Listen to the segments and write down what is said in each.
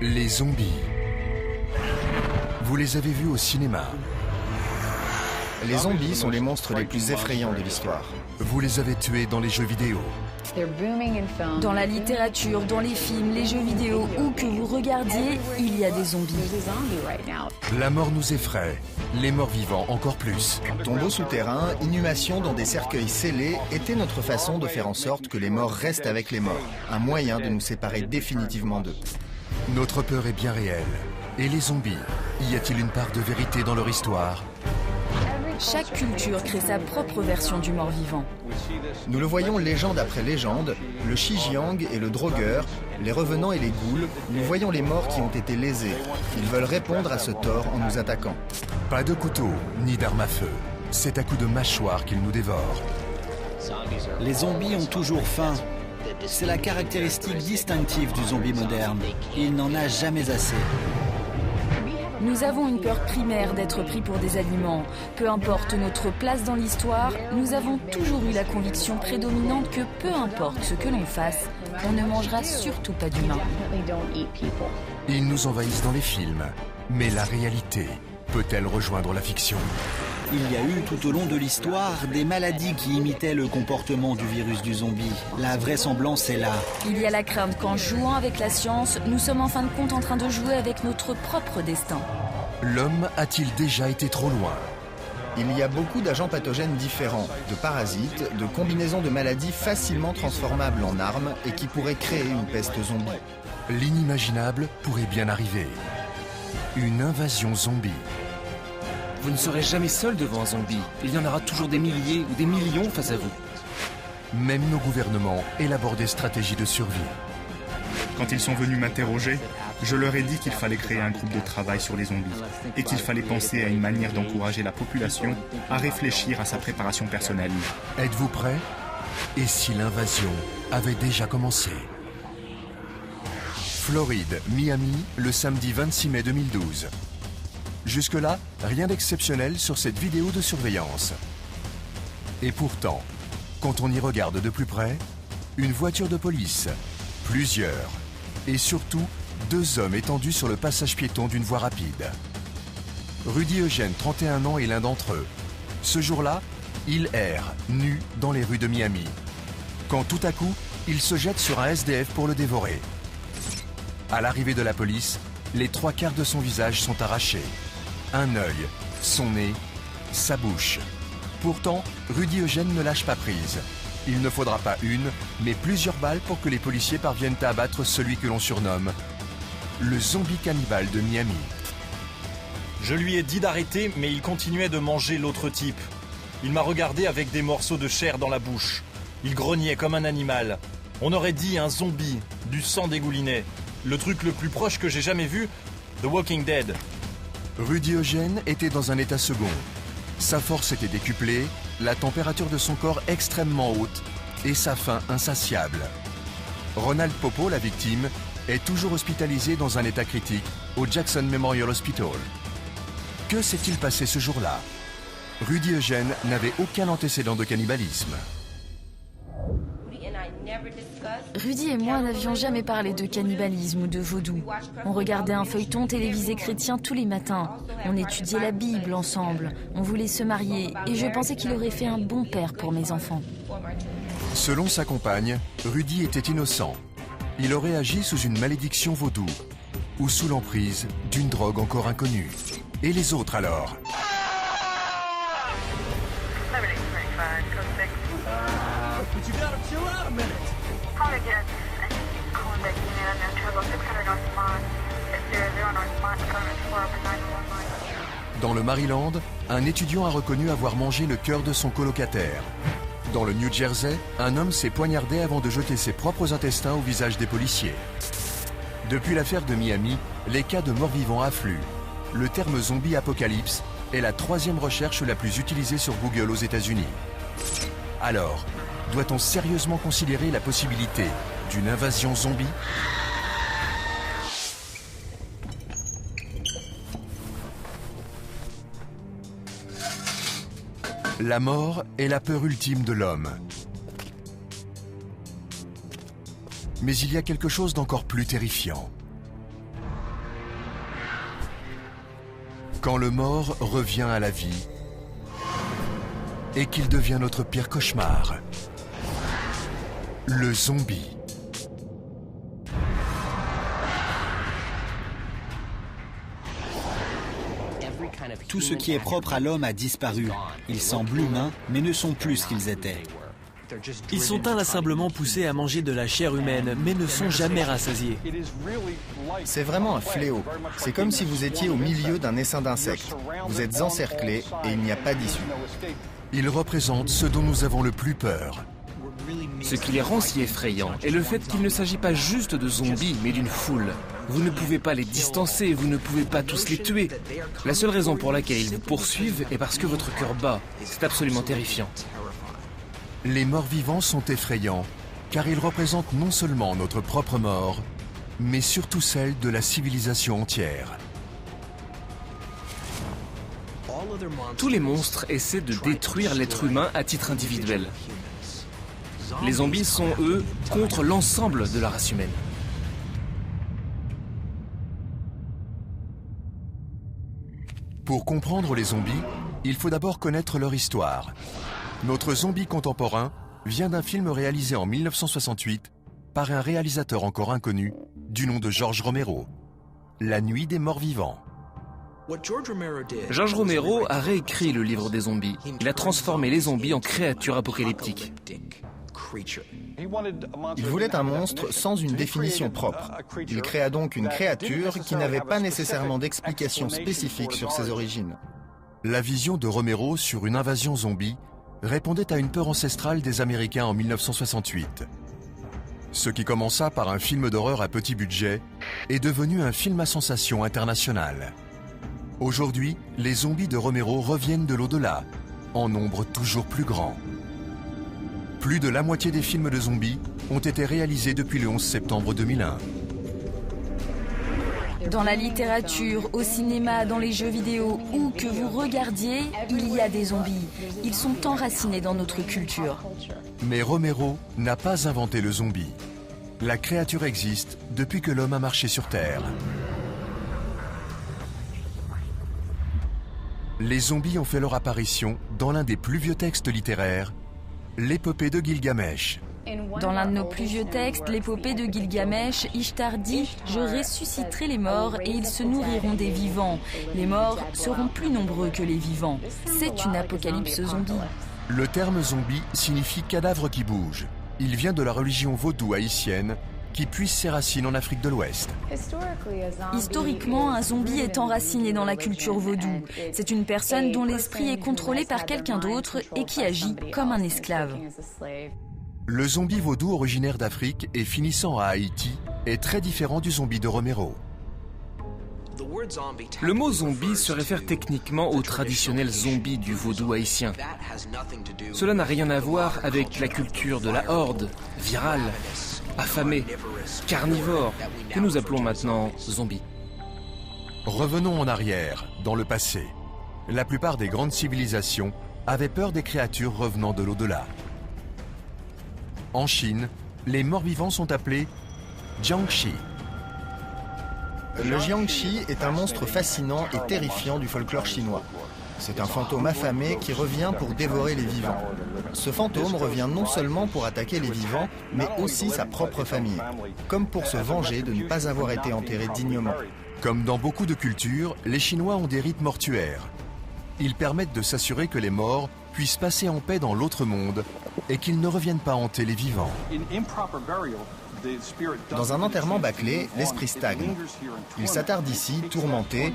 Les zombies. Vous les avez vus au cinéma. Les zombies sont les monstres les plus effrayants de l'histoire. Vous les avez tués dans les jeux vidéo. Dans la littérature, dans les films, les jeux vidéo, où que vous regardiez, il y a des zombies. La mort nous effraie, les morts vivants encore plus. Tombeaux souterrains, inhumation dans des cercueils scellés était notre façon de faire en sorte que les morts restent avec les morts. Un moyen de nous séparer définitivement d'eux. Notre peur est bien réelle. Et les zombies, y a-t-il une part de vérité dans leur histoire? Chaque culture crée sa propre version du mort-vivant. Nous le voyons légende après légende, le Xijiang et le Draugr, les revenants et les ghouls, nous voyons les morts qui ont été lésés. Ils veulent répondre à ce tort en nous attaquant. Pas de couteau, ni d'arme à feu. C'est à coups de mâchoire qu'ils nous dévorent. Les zombies ont toujours faim. C'est la caractéristique distinctive du zombie moderne. Il n'en a jamais assez. Nous avons une peur primaire d'être pris pour des aliments. Peu importe notre place dans l'histoire, nous avons toujours eu la conviction prédominante que peu importe ce que l'on fasse, on ne mangera surtout pas d'humains. Ils nous envahissent dans les films. Mais la réalité peut-elle rejoindre la fiction? Il y a eu tout au long de l'histoire des maladies qui imitaient le comportement du virus du zombie. La vraisemblance est là. Il y a la crainte qu'en jouant avec la science, nous sommes en fin de compte en train de jouer avec notre propre destin. L'homme a-t-il déjà été trop loin? Il y a beaucoup d'agents pathogènes différents, de parasites, de combinaisons de maladies facilement transformables en armes et qui pourraient créer une peste zombie. L'inimaginable pourrait bien arriver. Une invasion zombie. Vous ne serez jamais seul devant un zombie. Il y en aura toujours des milliers ou des millions face à vous. Même nos gouvernements élaborent des stratégies de survie. Quand ils sont venus m'interroger, je leur ai dit qu'il fallait créer un groupe de travail sur les zombies et qu'il fallait penser à une manière d'encourager la population à réfléchir à sa préparation personnelle. Êtes-vous prêts? Et si l'invasion avait déjà commencé? Floride, Miami, le samedi 26 mai 2012. Jusque-là, rien d'exceptionnel sur cette vidéo de surveillance. Et pourtant, quand on y regarde de plus près, une voiture de police, plusieurs, et surtout 2 hommes étendus sur le passage piéton d'une voie rapide. Rudy Eugène, 31 ans, est l'un d'entre eux. Ce jour-là, il erre, nu, dans les rues de Miami. Quand tout à coup, il se jette sur un SDF pour le dévorer. À l'arrivée de la police, les 3/4 de son visage sont arrachés. Un œil, son nez, sa bouche. Pourtant, Rudy Eugène ne lâche pas prise. Il ne faudra pas une, mais plusieurs balles pour que les policiers parviennent à abattre celui que l'on surnomme le zombie cannibale de Miami. Je lui ai dit d'arrêter, mais il continuait de manger l'autre type. Il m'a regardé avec des morceaux de chair dans la bouche. Il grognait comme un animal. On aurait dit un zombie, du sang dégoulinait. Le truc le plus proche que j'ai jamais vu, The Walking Dead. Rudy Eugène était dans un état second. Sa force était décuplée, la température de son corps extrêmement haute et sa faim insatiable. Ronald Popo, la victime, est toujours hospitalisé dans un état critique au Jackson Memorial Hospital. Que s'est-il passé ce jour-là? Rudy Eugène n'avait aucun antécédent de cannibalisme. Rudy et moi n'avions jamais parlé de cannibalisme ou de vaudou. On regardait un feuilleton télévisé chrétien tous les matins. On étudiait la Bible ensemble. On voulait se marier et je pensais qu'il aurait fait un bon père pour mes enfants. Selon sa compagne, Rudy était innocent. Il aurait agi sous une malédiction vaudou ou sous l'emprise d'une drogue encore inconnue. Et les autres alors? Dans le Maryland, un étudiant a reconnu avoir mangé le cœur de son colocataire. Dans le New Jersey, un homme s'est poignardé avant de jeter ses propres intestins au visage des policiers. Depuis l'affaire de Miami, les cas de morts-vivants affluent. Le terme zombie apocalypse est la 3e recherche la plus utilisée sur Google aux États-Unis. Alors, doit-on sérieusement considérer la possibilité d'une invasion zombie? La mort est la peur ultime de l'homme. Mais il y a quelque chose d'encore plus terrifiant. Quand le mort revient à la vie et qu'il devient notre pire cauchemar, le zombie. Tout ce qui est propre à l'homme a disparu. Ils semblent humains, mais ne sont plus ce qu'ils étaient. Ils sont inlassablement poussés à manger de la chair humaine, mais ne sont jamais rassasiés. C'est vraiment un fléau. C'est comme si vous étiez au milieu d'un essaim d'insectes. Vous êtes encerclés et il n'y a pas d'issue. Ils représentent ce dont nous avons le plus peur. Ce qui les rend si effrayants est le fait qu'il ne s'agit pas juste de zombies, mais d'une foule. Vous ne pouvez pas les distancer, vous ne pouvez pas tous les tuer. La seule raison pour laquelle ils vous poursuivent est parce que votre cœur bat. C'est absolument terrifiant. Les morts-vivants sont effrayants, car ils représentent non seulement notre propre mort, mais surtout celle de la civilisation entière. Tous les monstres essaient de détruire l'être humain à titre individuel. Les zombies sont, eux, contre l'ensemble de la race humaine. Pour comprendre les zombies, il faut d'abord connaître leur histoire. Notre zombie contemporain vient d'un film réalisé en 1968 par un réalisateur encore inconnu du nom de George Romero, La Nuit des Morts-Vivants. George Romero a réécrit le livre des zombies. Il a transformé les zombies en créatures apocalyptiques. Il voulait un monstre sans une définition propre. Il créa donc une créature qui n'avait pas nécessairement d'explication spécifique sur ses origines. La vision de Romero sur une invasion zombie répondait à une peur ancestrale des Américains en 1968. Ce qui commença par un film d'horreur à petit budget est devenu un film à sensation internationale. Aujourd'hui, les zombies de Romero reviennent de l'au-delà, en nombre toujours plus grand. Plus de la moitié des films de zombies ont été réalisés depuis le 11 septembre 2001. Dans la littérature, au cinéma, dans les jeux vidéo, où que vous regardiez, il y a des zombies. Ils sont enracinés dans notre culture. Mais Romero n'a pas inventé le zombie. La créature existe depuis que l'homme a marché sur Terre. Les zombies ont fait leur apparition dans l'un des plus vieux textes littéraires, l'épopée de Gilgamesh. Dans l'un de nos plus vieux textes, l'épopée de Gilgamesh, Ishtar dit « Je ressusciterai les morts et ils se nourriront des vivants. Les morts seront plus nombreux que les vivants. » C'est une apocalypse zombie. Le terme zombie signifie cadavre qui bouge. Il vient de la religion vaudou haïtienne qui puise ses racines en Afrique de l'Ouest. Historiquement, un zombie est enraciné dans la culture vaudou. C'est une personne dont l'esprit est contrôlé par quelqu'un d'autre et qui agit comme un esclave. Le zombie vaudou originaire d'Afrique et finissant à Haïti est très différent du zombie de Romero. Le mot zombie se réfère techniquement au traditionnel zombie du vaudou haïtien. Cela n'a rien à voir avec la culture de la horde, virale, affamée, carnivore, que nous appelons maintenant zombie. Revenons en arrière, dans le passé. La plupart des grandes civilisations avaient peur des créatures revenant de l'au-delà. En Chine, les morts-vivants sont appelés Jiangshi. Le Jiangshi est un monstre fascinant et terrifiant du folklore chinois. C'est un fantôme affamé qui revient pour dévorer les vivants. Ce fantôme revient non seulement pour attaquer les vivants, mais aussi sa propre famille, comme pour se venger de ne pas avoir été enterré dignement. Comme dans beaucoup de cultures, les Chinois ont des rites mortuaires. Ils permettent de s'assurer que les morts puissent passer en paix dans l'autre monde et qu'ils ne reviennent pas hanter les vivants. Dans un enterrement bâclé, l'esprit stagne. Il s'attarde ici, tourmenté,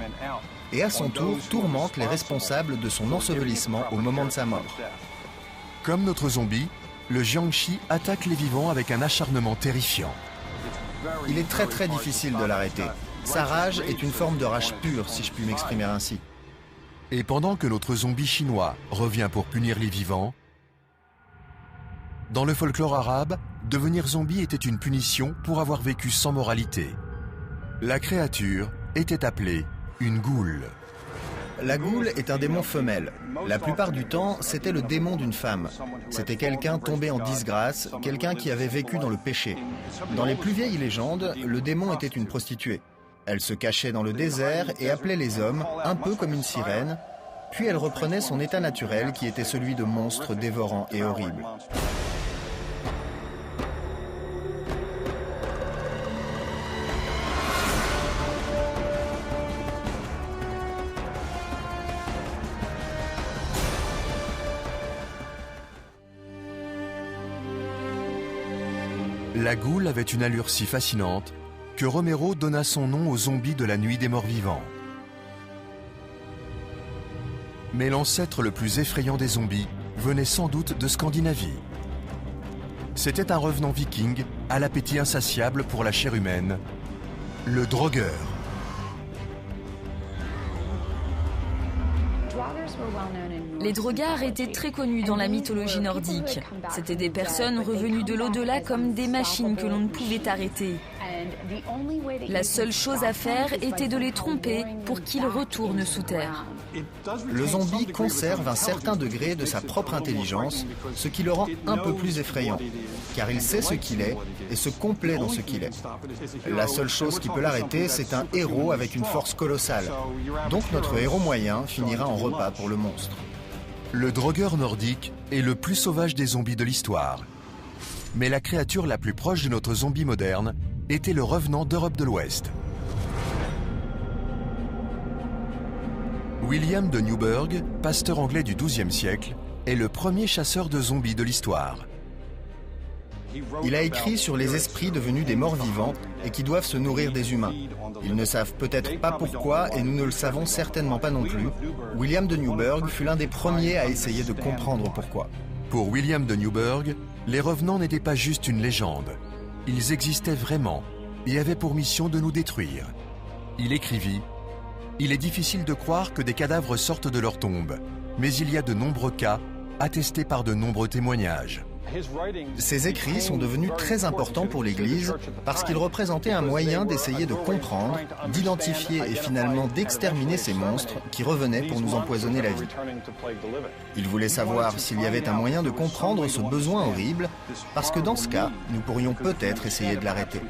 et à son tour tourmente les responsables de son ensevelissement au moment de sa mort. Comme notre zombie, le Jiangshi attaque les vivants avec un acharnement terrifiant. Il est très difficile de l'arrêter. Sa rage est une forme de rage pure, si je puis m'exprimer ainsi. Et pendant que notre zombie chinois revient pour punir les vivants, dans le folklore arabe, devenir zombie était une punition pour avoir vécu sans moralité. La créature était appelée une goule. La goule est un démon femelle. La plupart du temps, c'était le démon d'une femme. C'était quelqu'un tombé en disgrâce, quelqu'un qui avait vécu dans le péché. Dans les plus vieilles légendes, le démon était une prostituée. Elle se cachait dans le désert et appelait les hommes, un peu comme une sirène, puis elle reprenait son état naturel qui était celui de monstre dévorant et horrible. La goule avait une allure si fascinante que Romero donna son nom aux zombies de la nuit des morts vivants. Mais l'ancêtre le plus effrayant des zombies venait sans doute de Scandinavie. C'était un revenant viking à l'appétit insatiable pour la chair humaine, le Draugr. Les Draugr étaient très connus dans la mythologie nordique. C'étaient des personnes revenues de l'au-delà comme des machines que l'on ne pouvait arrêter. La seule chose à faire était de les tromper pour qu'ils retournent sous terre. Le zombie conserve un certain degré de sa propre intelligence, ce qui le rend un peu plus effrayant, car il sait ce qu'il est et se complaît dans ce qu'il est. La seule chose qui peut l'arrêter, c'est un héros avec une force colossale. Donc notre héros moyen finira en repas pour le monstre. Le Draugr nordique est le plus sauvage des zombies de l'histoire. Mais la créature la plus proche de notre zombie moderne était le revenant d'Europe de l'Ouest. William de Newburgh, pasteur anglais du XIIe siècle, est le premier chasseur de zombies de l'histoire. Il a écrit sur les esprits devenus des morts vivants et qui doivent se nourrir des humains. Ils ne savent peut-être pas pourquoi et nous ne le savons certainement pas non plus. William de Newburgh fut l'un des premiers à essayer de comprendre pourquoi. Pour William de Newburgh, les revenants n'étaient pas juste une légende. Ils existaient vraiment et avaient pour mission de nous détruire. Il écrivit « Il est difficile de croire que des cadavres sortent de leur tombe, mais il y a de nombreux cas attestés par de nombreux témoignages. » Ces écrits sont devenus très importants pour l'Église parce qu'ils représentaient un moyen d'essayer de comprendre, d'identifier et finalement d'exterminer ces monstres qui revenaient pour nous empoisonner la vie. Ils voulaient savoir s'il y avait un moyen de comprendre ce besoin horrible, parce que dans ce cas, nous pourrions peut-être essayer de l'arrêter.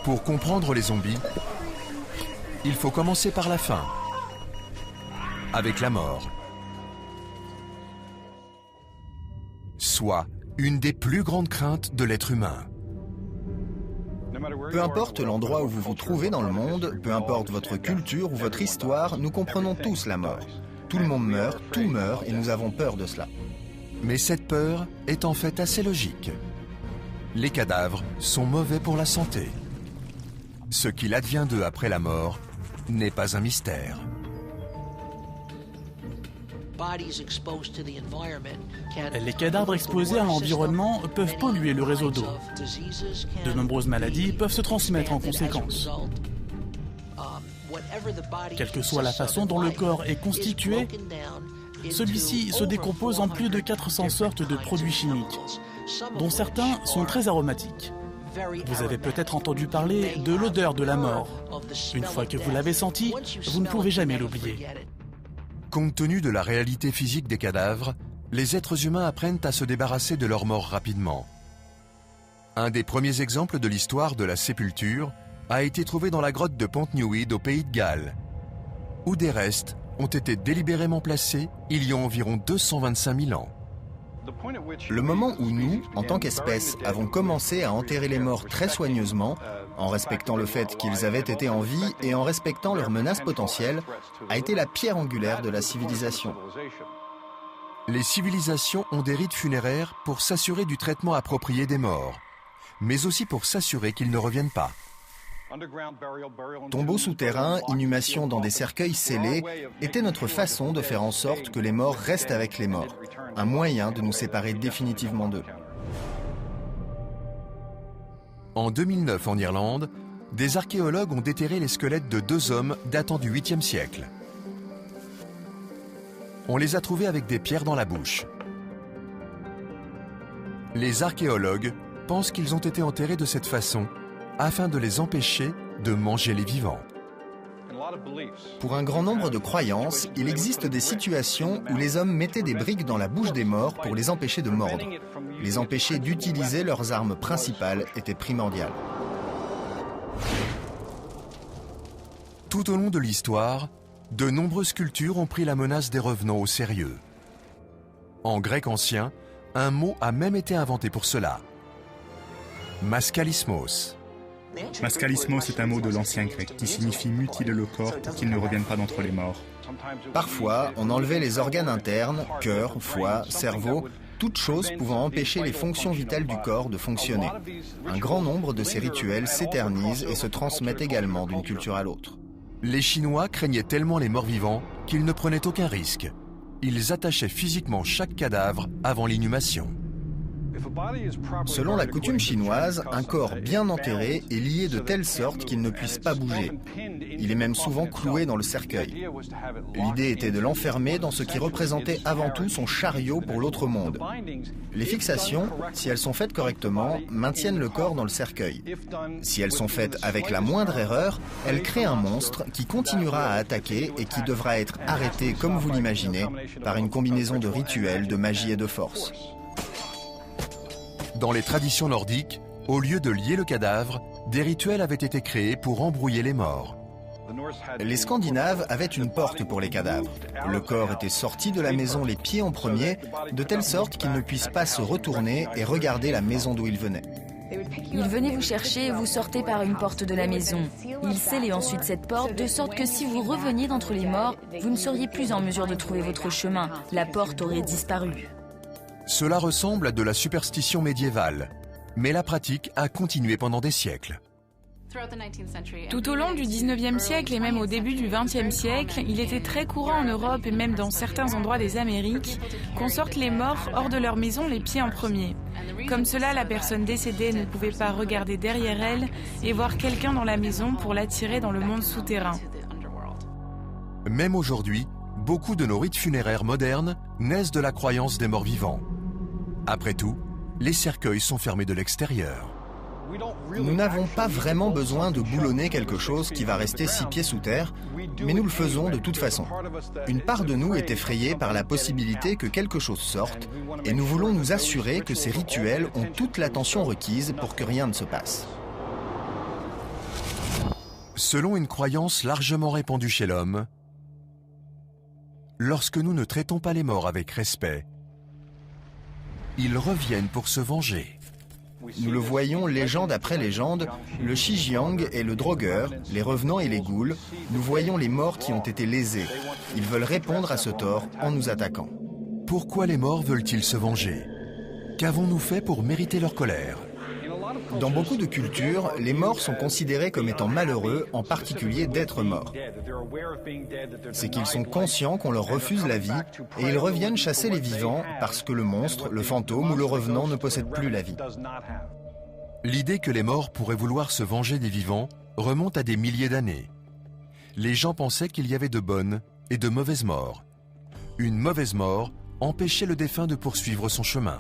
Pour comprendre les zombies, il faut commencer par la fin, avec la mort. Soit une des plus grandes craintes de l'être humain. Peu importe l'endroit où vous vous trouvez dans le monde, peu importe votre culture ou votre histoire, nous comprenons tous la mort. Tout le monde meurt, tout meurt et nous avons peur de cela. Mais cette peur est en fait assez logique. Les cadavres sont mauvais pour la santé. Ce qu'il advient d'eux après la mort n'est pas un mystère. Les cadavres exposés à l'environnement peuvent polluer le réseau d'eau. De nombreuses maladies peuvent se transmettre en conséquence. Quelle que soit la façon dont le corps est constitué, celui-ci se décompose en plus de 400 sortes de produits chimiques, dont certains sont très aromatiques. Vous avez peut-être entendu parler de l'odeur de la mort. Une fois que vous l'avez sentie, vous ne pouvez jamais l'oublier. Compte tenu de la réalité physique des cadavres, les êtres humains apprennent à se débarrasser de leur mort rapidement. Un des premiers exemples de l'histoire de la sépulture a été trouvé dans la grotte de Pont-Newydd au Pays de Galles, où des restes ont été délibérément placés il y a environ 225 000 ans. Le moment où nous, en tant qu'espèce, avons commencé à enterrer les morts très soigneusement, en respectant le fait qu'ils avaient été en vie et en respectant leurs menaces potentielles, a été la pierre angulaire de la civilisation. Les civilisations ont des rites funéraires pour s'assurer du traitement approprié des morts, mais aussi pour s'assurer qu'ils ne reviennent pas. Tombeaux souterrains, inhumation dans des cercueils scellés, était notre façon de faire en sorte que les morts restent avec les morts, un moyen de nous séparer définitivement d'eux. En 2009, en Irlande, des archéologues ont déterré les squelettes de 2 hommes datant du 8e siècle. On les a trouvés avec des pierres dans la bouche. Les archéologues pensent qu'ils ont été enterrés de cette façon afin de les empêcher de manger les vivants. Pour un grand nombre de croyances, il existe des situations où les hommes mettaient des briques dans la bouche des morts pour les empêcher de mordre. Les empêcher d'utiliser leurs armes principales était primordial. Tout au long de l'histoire, de nombreuses cultures ont pris la menace des revenants au sérieux. En grec ancien, un mot a même été inventé pour cela. Maskalismos. Maskalismos est un mot de l'ancien grec qui signifie mutiler le corps pour qu'il ne revienne pas d'entre les morts. Parfois, on enlevait les organes internes, cœur, foie, cerveau, toutes choses pouvant empêcher les fonctions vitales du corps de fonctionner. Un grand nombre de ces rituels s'éternisent et se transmettent également d'une culture à l'autre. Les Chinois craignaient tellement les morts vivants qu'ils ne prenaient aucun risque. Ils attachaient physiquement chaque cadavre avant l'inhumation. Selon la coutume chinoise, un corps bien enterré est lié de telle sorte qu'il ne puisse pas bouger. Il est même souvent cloué dans le cercueil. L'idée était de l'enfermer dans ce qui représentait avant tout son chariot pour l'autre monde. Les fixations, si elles sont faites correctement, maintiennent le corps dans le cercueil. Si elles sont faites avec la moindre erreur, elles créent un monstre qui continuera à attaquer et qui devra être arrêté, comme vous l'imaginez, par une combinaison de rituels, de magie et de force. Dans les traditions nordiques, au lieu de lier le cadavre, des rituels avaient été créés pour embrouiller les morts. Les Scandinaves avaient une porte pour les cadavres. Le corps était sorti de la maison les pieds en premier, de telle sorte qu'il ne puisse pas se retourner et regarder la maison d'où il venait. Il venait vous chercher et vous sortez par une porte de la maison. Il scellait ensuite cette porte de sorte que si vous reveniez d'entre les morts, vous ne seriez plus en mesure de trouver votre chemin. La porte aurait disparu. Cela ressemble à de la superstition médiévale, mais la pratique a continué pendant des siècles. Tout au long du 19e siècle et même au début du 20e siècle, il était très courant en Europe et même dans certains endroits des Amériques qu'on sorte les morts hors de leur maison les pieds en premier. Comme cela, la personne décédée ne pouvait pas regarder derrière elle et voir quelqu'un dans la maison pour l'attirer dans le monde souterrain. Même aujourd'hui, beaucoup de nos rites funéraires modernes naissent de la croyance des morts vivants. Après tout, les cercueils sont fermés de l'extérieur. Nous n'avons pas vraiment besoin de boulonner quelque chose qui va rester 6 pieds sous terre, mais nous le faisons de toute façon. Une part de nous est effrayée par la possibilité que quelque chose sorte, et nous voulons nous assurer que ces rituels ont toute l'attention requise pour que rien ne se passe. Selon une croyance largement répandue chez l'homme, lorsque nous ne traitons pas les morts avec respect, ils reviennent pour se venger. Nous le voyons légende après légende, le Shijiang est le drogueur, les revenants et les ghouls. Nous voyons les morts qui ont été lésés. Ils veulent répondre à ce tort en nous attaquant. Pourquoi les morts veulent-ils se venger? Qu'avons-nous fait pour mériter leur colère? Dans beaucoup de cultures, les morts sont considérés comme étant malheureux, en particulier d'être morts. C'est qu'ils sont conscients qu'on leur refuse la vie et ils reviennent chasser les vivants parce que le monstre, le fantôme ou le revenant ne possède plus la vie. L'idée que les morts pourraient vouloir se venger des vivants remonte à des milliers d'années. Les gens pensaient qu'il y avait de bonnes et de mauvaises morts. Une mauvaise mort empêchait le défunt de poursuivre son chemin.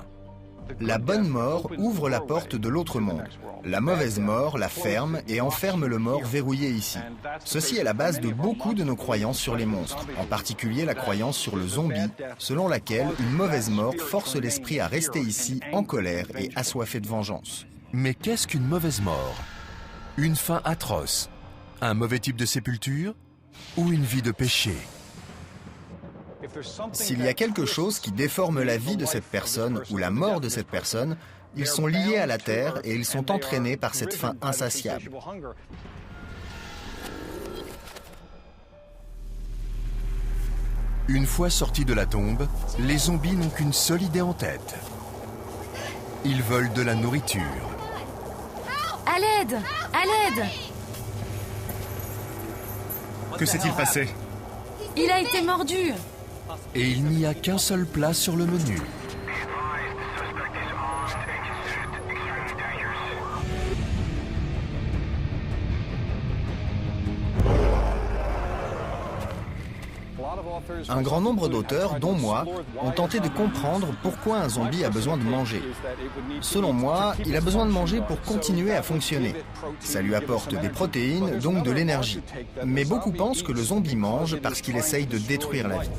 La bonne mort ouvre la porte de l'autre monde. La mauvaise mort la ferme et enferme le mort verrouillé ici. Ceci est la base de beaucoup de nos croyances sur les monstres, en particulier la croyance sur le zombie, selon laquelle une mauvaise mort force l'esprit à rester ici en colère et assoiffé de vengeance. Mais qu'est-ce qu'une mauvaise mort? Une fin atroce, un mauvais type de sépulture ou une vie de péché? S'il y a quelque chose qui déforme la vie de cette personne ou la mort de cette personne, ils sont liés à la terre et ils sont entraînés par cette faim insatiable. Une fois sortis de la tombe, les zombies n'ont qu'une seule idée en tête. Ils veulent de la nourriture. À l'aide! À l'aide! Que s'est-il passé? Il a été mordu! Et il n'y a qu'un seul plat sur le menu. Un grand nombre d'auteurs, dont moi, ont tenté de comprendre pourquoi un zombie a besoin de manger. Selon moi, il a besoin de manger pour continuer à fonctionner. Ça lui apporte des protéines, donc de l'énergie. Mais beaucoup pensent que le zombie mange parce qu'il essaye de détruire la vie.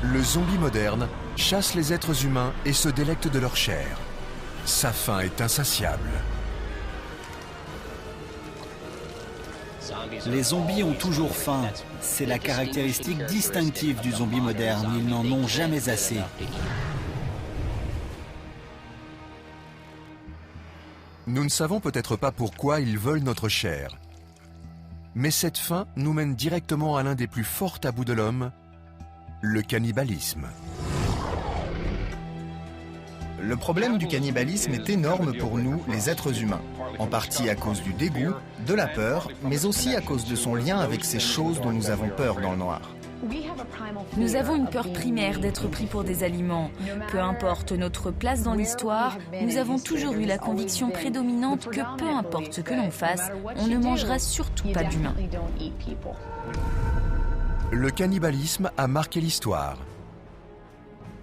Le zombie moderne chasse les êtres humains et se délecte de leur chair. Sa faim est insatiable. Les zombies ont toujours faim. C'est la caractéristique distinctive du zombie moderne. Ils n'en ont jamais assez. Nous ne savons peut-être pas pourquoi ils veulent notre chair. Mais cette faim nous mène directement à l'un des plus forts tabous de l'homme, le cannibalisme. Le problème du cannibalisme est énorme pour nous, les êtres humains. En partie à cause du dégoût, de la peur, mais aussi à cause de son lien avec ces choses dont nous avons peur dans le noir. Nous avons une peur primaire d'être pris pour des aliments. Peu importe notre place dans l'histoire, nous avons toujours eu la conviction prédominante que peu importe ce que l'on fasse, on ne mangera surtout pas d'humains. Le cannibalisme a marqué l'histoire.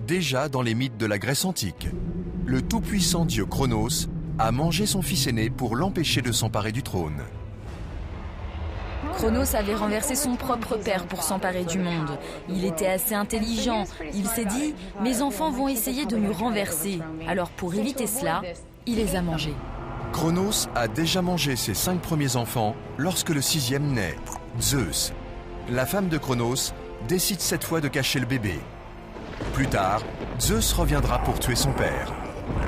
Déjà dans les mythes de la Grèce antique, le tout-puissant dieu Cronos a mangé son fils aîné pour l'empêcher de s'emparer du trône. Cronos avait renversé son propre père pour s'emparer du monde. Il était assez intelligent. Il s'est dit « Mes enfants vont essayer de me renverser ». Alors pour éviter cela, il les a mangés. Cronos a déjà mangé ses 5 premiers enfants lorsque le 6e naît, Zeus. La femme de Cronos décide cette fois de cacher le bébé. Plus tard, Zeus reviendra pour tuer son père.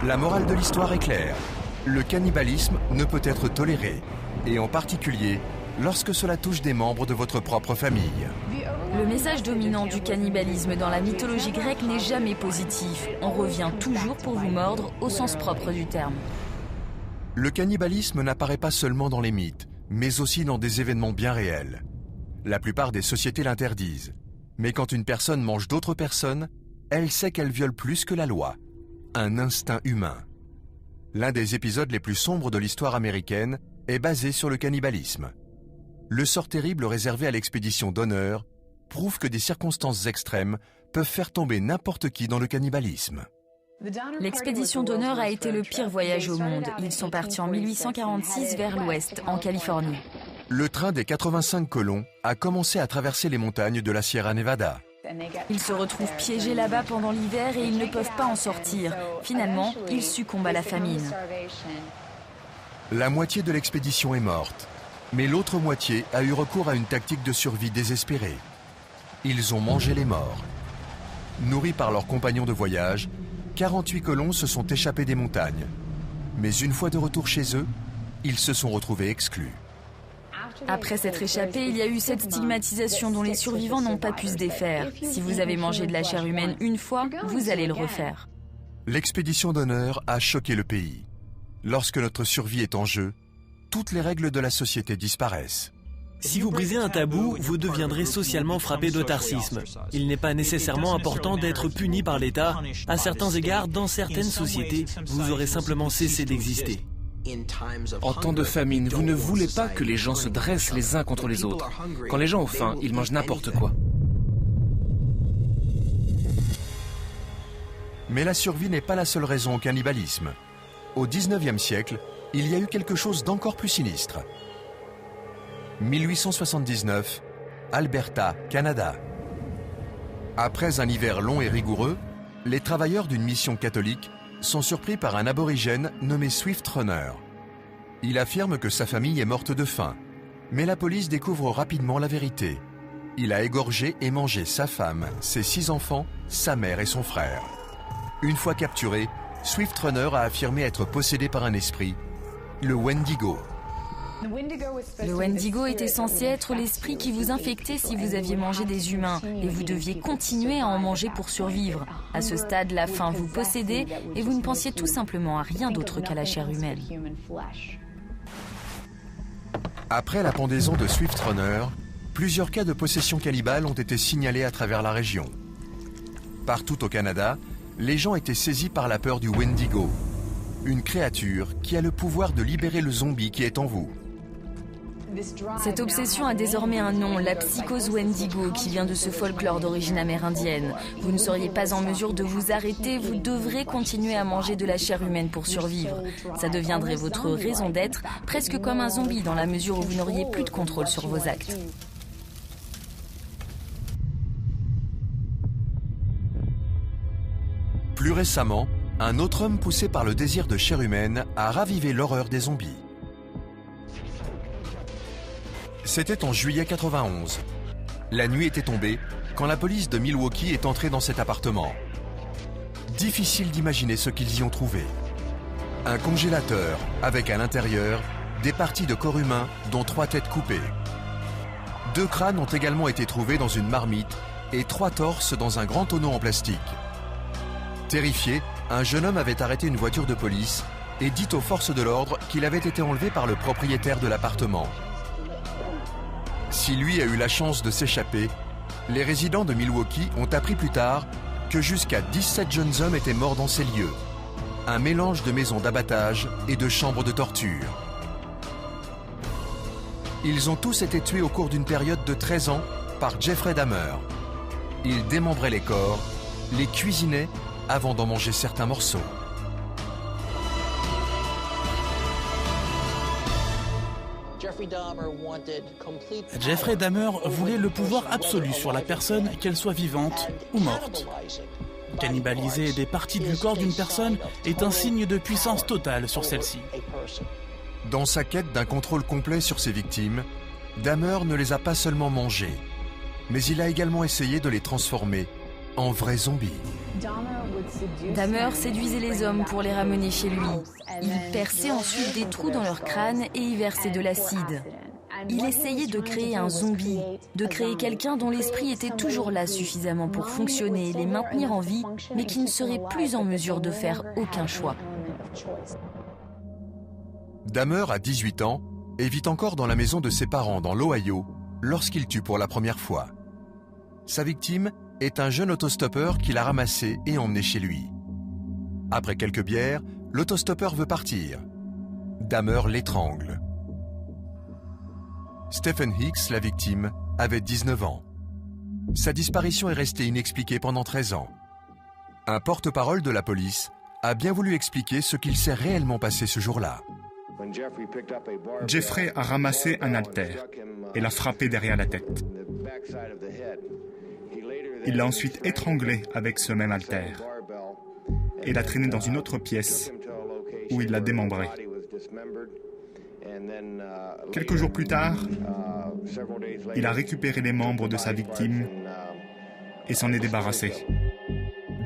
La morale de l'histoire est claire. Le cannibalisme ne peut être toléré, et en particulier lorsque cela touche des membres de votre propre famille. Le message dominant du cannibalisme dans la mythologie grecque n'est jamais positif. On revient toujours pour vous mordre au sens propre du terme. Le cannibalisme n'apparaît pas seulement dans les mythes, mais aussi dans des événements bien réels. La plupart des sociétés l'interdisent. Mais quand une personne mange d'autres personnes, elle sait qu'elle viole plus que la loi. Un instinct humain. L'un des épisodes les plus sombres de l'histoire américaine est basé sur le cannibalisme. Le sort terrible réservé à l'expédition d'honneur prouve que des circonstances extrêmes peuvent faire tomber n'importe qui dans le cannibalisme. L'expédition d'honneur a été le pire voyage au monde. Ils sont partis en 1846 vers l'ouest, en Californie. Le train des 85 colons a commencé à traverser les montagnes de la Sierra Nevada. Ils se retrouvent piégés là-bas pendant l'hiver et ils ne peuvent pas en sortir. Finalement, ils succombent à la famine. La moitié de l'expédition est morte, mais l'autre moitié a eu recours à une tactique de survie désespérée. Ils ont mangé les morts. Nourris par leurs compagnons de voyage, 48 colons se sont échappés des montagnes. Mais une fois de retour chez eux, ils se sont retrouvés exclus. Après s'être échappés, il y a eu cette stigmatisation dont les survivants n'ont pas pu se défaire. Si vous avez mangé de la chair humaine une fois, vous allez le refaire. L'expédition d'honneur a choqué le pays. Lorsque notre survie est en jeu, toutes les règles de la société disparaissent. Si vous brisez un tabou, vous deviendrez socialement frappé d'otarcisme. Il n'est pas nécessairement important d'être puni par l'État. À certains égards, dans certaines sociétés, vous aurez simplement cessé d'exister. En temps de famine, vous ne voulez pas que les gens se dressent les uns contre les autres. Quand les gens ont faim, ils mangent n'importe quoi. Mais la survie n'est pas la seule raison au cannibalisme. Au XIXe siècle, il y a eu quelque chose d'encore plus sinistre. 1879, Alberta, Canada. Après un hiver long et rigoureux, les travailleurs d'une mission catholique sont surpris par un aborigène nommé Swift Runner. Il affirme que sa famille est morte de faim, mais la police découvre rapidement la vérité. Il a égorgé et mangé sa femme, ses 6 enfants, sa mère et son frère. Une fois capturé, Swift Runner a affirmé être possédé par un esprit, le Wendigo. Le Wendigo était censé être l'esprit qui vous infectait si vous aviez mangé des humains et vous deviez continuer à en manger pour survivre. À ce stade, la faim vous possédait et vous ne pensiez tout simplement à rien d'autre qu'à la chair humaine. Après la pendaison de Swift Runner, plusieurs cas de possession cannibale ont été signalés à travers la région. Partout au Canada, les gens étaient saisis par la peur du Wendigo, une créature qui a le pouvoir de libérer le zombie qui est en vous. Cette obsession a désormais un nom, la psychose Wendigo, qui vient de ce folklore d'origine amérindienne. Vous ne seriez pas en mesure de vous arrêter, vous devrez continuer à manger de la chair humaine pour survivre. Ça deviendrait votre raison d'être, presque comme un zombie dans la mesure où vous n'auriez plus de contrôle sur vos actes. Plus récemment, un autre homme poussé par le désir de chair humaine a ravivé l'horreur des zombies. C'était en juillet 91. La nuit était tombée quand la police de Milwaukee est entrée dans cet appartement. Difficile d'imaginer ce qu'ils y ont trouvé. Un congélateur avec à l'intérieur des parties de corps humain dont 3 têtes coupées. 2 crânes ont également été trouvés dans une marmite et 3 torses dans un grand tonneau en plastique. Terrifié, un jeune homme avait arrêté une voiture de police et dit aux forces de l'ordre qu'il avait été enlevé par le propriétaire de l'appartement. Si lui a eu la chance de s'échapper, les résidents de Milwaukee ont appris plus tard que jusqu'à 17 jeunes hommes étaient morts dans ces lieux. Un mélange de maisons d'abattage et de chambres de torture. Ils ont tous été tués au cours d'une période de 13 ans par Jeffrey Dahmer. Il démembrait les corps, les cuisinait avant d'en manger certains morceaux. Jeffrey Dahmer voulait le pouvoir absolu sur la personne, qu'elle soit vivante ou morte. Cannibaliser des parties du corps d'une personne est un signe de puissance totale sur celle-ci. Dans sa quête d'un contrôle complet sur ses victimes, Dahmer ne les a pas seulement mangées, mais il a également essayé de les transformer en vrais zombies. Dahmer séduisait les hommes pour les ramener chez lui. Il perçait ensuite des trous dans leur crâne et y versait de l'acide. Il essayait de créer un zombie, de créer quelqu'un dont l'esprit était toujours là suffisamment pour fonctionner et les maintenir en vie, mais qui ne serait plus en mesure de faire aucun choix. Dahmer a 18 ans et vit encore dans la maison de ses parents dans l'Ohio lorsqu'il tue pour la première fois. Sa victime est un jeune autostoppeur qu'il a ramassé et emmené chez lui. Après quelques bières, l'autostoppeur veut partir. Dahmer l'étrangle. Stephen Hicks, la victime, avait 19 ans. Sa disparition est restée inexpliquée pendant 13 ans. Un porte-parole de la police a bien voulu expliquer ce qu'il s'est réellement passé ce jour-là. Jeffrey a ramassé un haltère et l'a frappé derrière la tête. Il l'a ensuite étranglé avec ce même haltère et l'a traîné dans une autre pièce où il l'a démembré. Quelques jours plus tard, il a récupéré les membres de sa victime et s'en est débarrassé.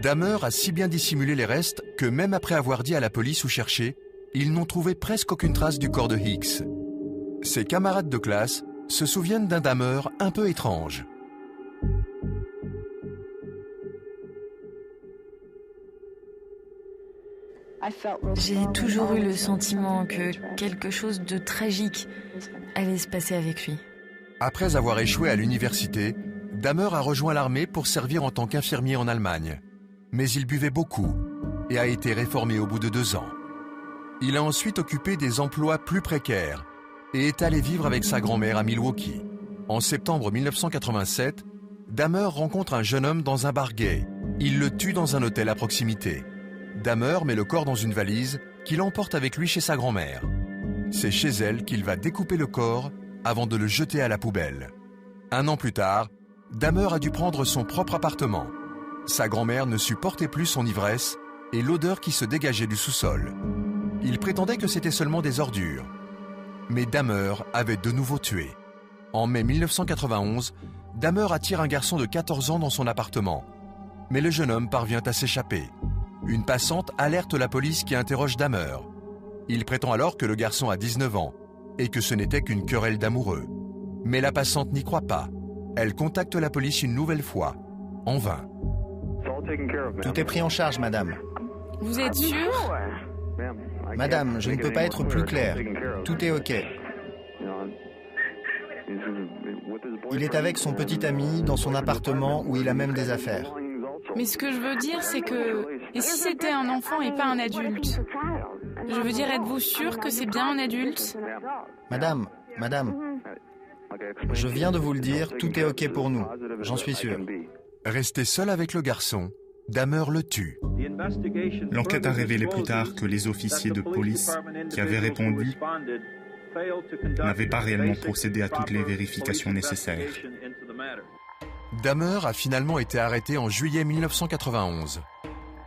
Dahmer a si bien dissimulé les restes que même après avoir dit à la police où chercher, ils n'ont trouvé presque aucune trace du corps de Hicks. Ses camarades de classe se souviennent d'un Dahmer un peu étrange. J'ai toujours eu le sentiment que quelque chose de tragique allait se passer avec lui. Après avoir échoué à l'université, Dahmer a rejoint l'armée pour servir en tant qu'infirmier en Allemagne. Mais il buvait beaucoup et a été réformé au bout de 2 ans. Il a ensuite occupé des emplois plus précaires et est allé vivre avec sa grand-mère à Milwaukee. En septembre 1987, Dahmer rencontre un jeune homme dans un bar gay. Il le tue dans un hôtel à proximité. Dahmer met le corps dans une valise qu'il emporte avec lui chez sa grand-mère. C'est chez elle qu'il va découper le corps avant de le jeter à la poubelle. 1 an plus tard, Dahmer a dû prendre son propre appartement. Sa grand-mère ne supportait plus son ivresse et l'odeur qui se dégageait du sous-sol. Il prétendait que c'était seulement des ordures. Mais Dahmer avait de nouveau tué. En mai 1991, Dahmer attire un garçon de 14 ans dans son appartement. Mais le jeune homme parvient à s'échapper. Une passante alerte la police qui interroge Dahmer. Il prétend alors que le garçon a 19 ans et que ce n'était qu'une querelle d'amoureux. Mais la passante n'y croit pas. Elle contacte la police une nouvelle fois, en vain. Tout est pris en charge, madame. Vous êtes sûr? Madame, je ne peux pas être plus clair. Tout est OK. Il est avec son petit ami dans son appartement où il a même des affaires. Mais ce que je veux dire, c'est que... Et si c'était un enfant et pas un adulte? Je veux dire, êtes-vous sûr que c'est bien un adulte? Madame, je viens de vous le dire, tout est OK pour nous. J'en suis sûr. Resté seul avec le garçon, Dahmer le tue. L'enquête a révélé plus tard que les officiers de police qui avaient répondu n'avaient pas réellement procédé à toutes les vérifications nécessaires. Dahmer a finalement été arrêté en juillet 1991.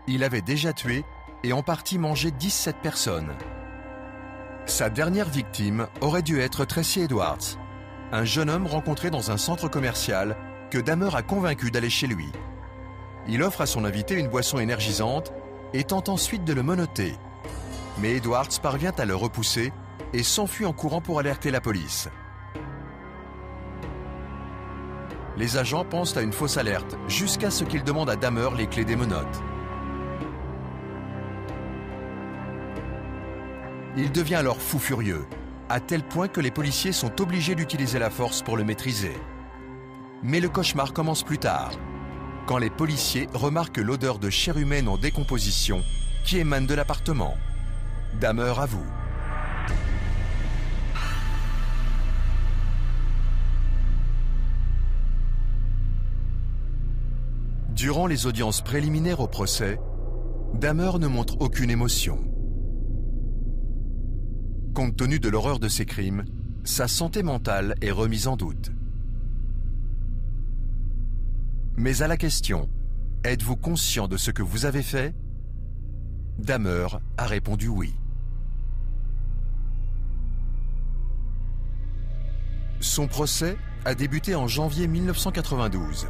Il avait déjà tué et en partie mangé 17 personnes. Sa dernière victime aurait dû être Tracy Edwards. un jeune homme rencontré dans un centre commercial que Dahmer a convaincu d'aller chez lui. Il offre à son invité une boisson énergisante et tente ensuite de le menotter. Mais Edwards parvient à le repousser et s'enfuit en courant pour alerter la police. Les agents pensent à une fausse alerte jusqu'à ce qu'ils demandent à Dahmer les clés des menottes. Il devient alors fou furieux, à tel point que les policiers sont obligés d'utiliser la force pour le maîtriser. Mais le cauchemar commence plus tard, quand les policiers remarquent l'odeur de chair humaine en décomposition qui émane de l'appartement. Dahmer avoue. Durant les audiences préliminaires au procès, Dahmer ne montre aucune émotion. Compte tenu de l'horreur de ses crimes, sa santé mentale est remise en doute. Mais à la question « Êtes-vous conscient de ce que vous avez fait ?», Dahmer a répondu oui. Son procès a débuté en janvier 1992.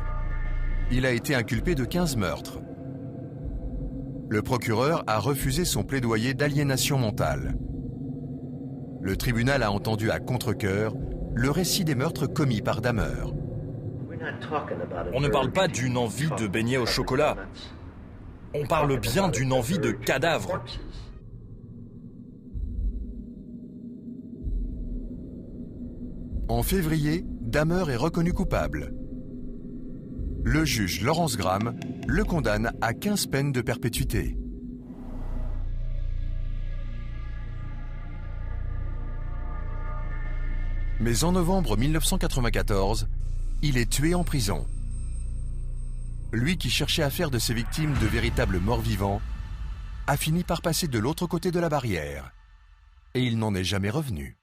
Il a été inculpé de 15 meurtres. Le procureur a refusé son plaidoyer d'aliénation mentale. Le tribunal a entendu à contre-cœur le récit des meurtres commis par Dahmer. On ne parle pas d'une envie de beignet au chocolat. On parle bien d'une envie de cadavre. En février, Dahmer est reconnu coupable. Le juge Lawrence Graham le condamne à 15 peines de perpétuité. Mais en novembre 1994, il est tué en prison. Lui qui cherchait à faire de ses victimes de véritables morts-vivants, a fini par passer de l'autre côté de la barrière. Et il n'en est jamais revenu.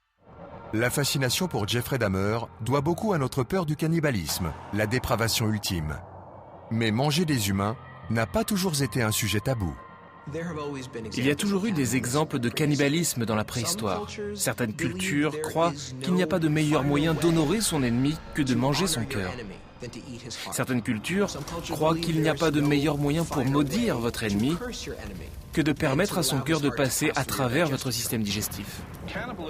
La fascination pour Jeffrey Dahmer doit beaucoup à notre peur du cannibalisme, la dépravation ultime. Mais manger des humains n'a pas toujours été un sujet tabou. Il y a toujours eu des exemples de cannibalisme dans la préhistoire. Certaines cultures croient qu'il n'y a pas de meilleur moyen d'honorer son ennemi que de manger son cœur. Certaines cultures croient qu'il n'y a pas de meilleur moyen pour maudire votre ennemi que de permettre à son cœur de passer à travers votre système digestif.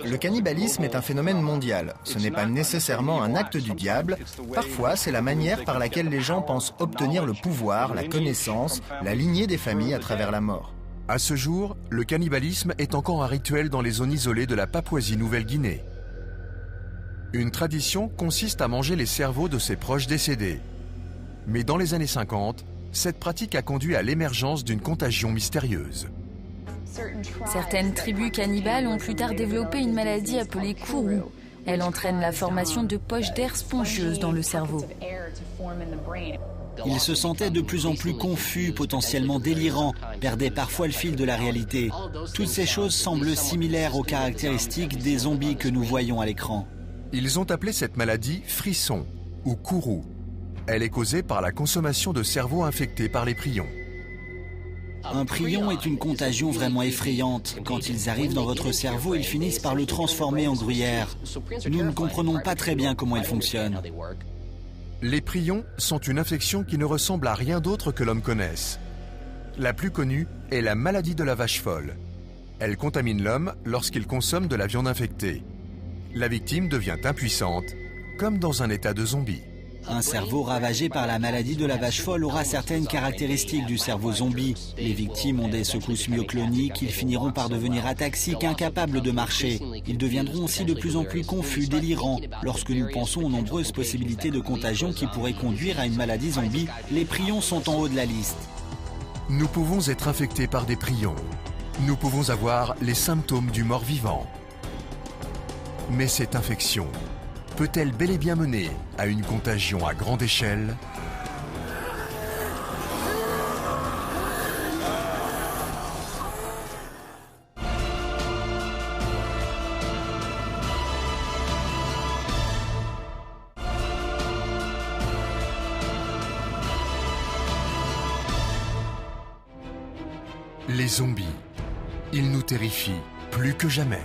Le cannibalisme est un phénomène mondial. Ce n'est pas nécessairement un acte du diable. Parfois, c'est la manière par laquelle les gens pensent obtenir le pouvoir, la connaissance, la lignée des familles à travers la mort. À ce jour, le cannibalisme est encore un rituel dans les zones isolées de la Papouasie-Nouvelle-Guinée. Une tradition consiste à manger les cerveaux de ses proches décédés. Mais dans les années 50, cette pratique a conduit à l'émergence d'une contagion mystérieuse. Certaines tribus cannibales ont plus tard développé une maladie appelée kourou. Elle entraîne la formation de poches d'air spongieuses dans le cerveau. Ils se sentaient de plus en plus confus, potentiellement délirants, perdaient parfois le fil de la réalité. Toutes ces choses semblent similaires aux caractéristiques des zombies que nous voyons à l'écran. Ils ont appelé cette maladie frisson ou kourou. Elle est causée par la consommation de cerveaux infectés par les prions. Un prion est une contagion vraiment effrayante. Quand ils arrivent dans votre cerveau, ils finissent par le transformer en gruyère. Nous ne comprenons pas très bien comment ils fonctionnent. Les prions sont une infection qui ne ressemble à rien d'autre que l'homme connaisse. La plus connue est la maladie de la vache folle. Elle contamine l'homme lorsqu'il consomme de la viande infectée. La victime devient impuissante, comme dans un état de zombie. Un cerveau ravagé par la maladie de la vache folle aura certaines caractéristiques du cerveau zombie. Les victimes ont des secousses myocloniques, ils finiront par devenir ataxiques, incapables de marcher. Ils deviendront aussi de plus en plus confus, délirants. Lorsque nous pensons aux nombreuses possibilités de contagion qui pourraient conduire à une maladie zombie, les prions sont en haut de la liste. Nous pouvons être infectés par des prions. Nous pouvons avoir les symptômes du mort-vivant. Mais cette infection peut-elle bel et bien mener à une contagion à grande échelle ? Les zombies, ils nous terrifient plus que jamais.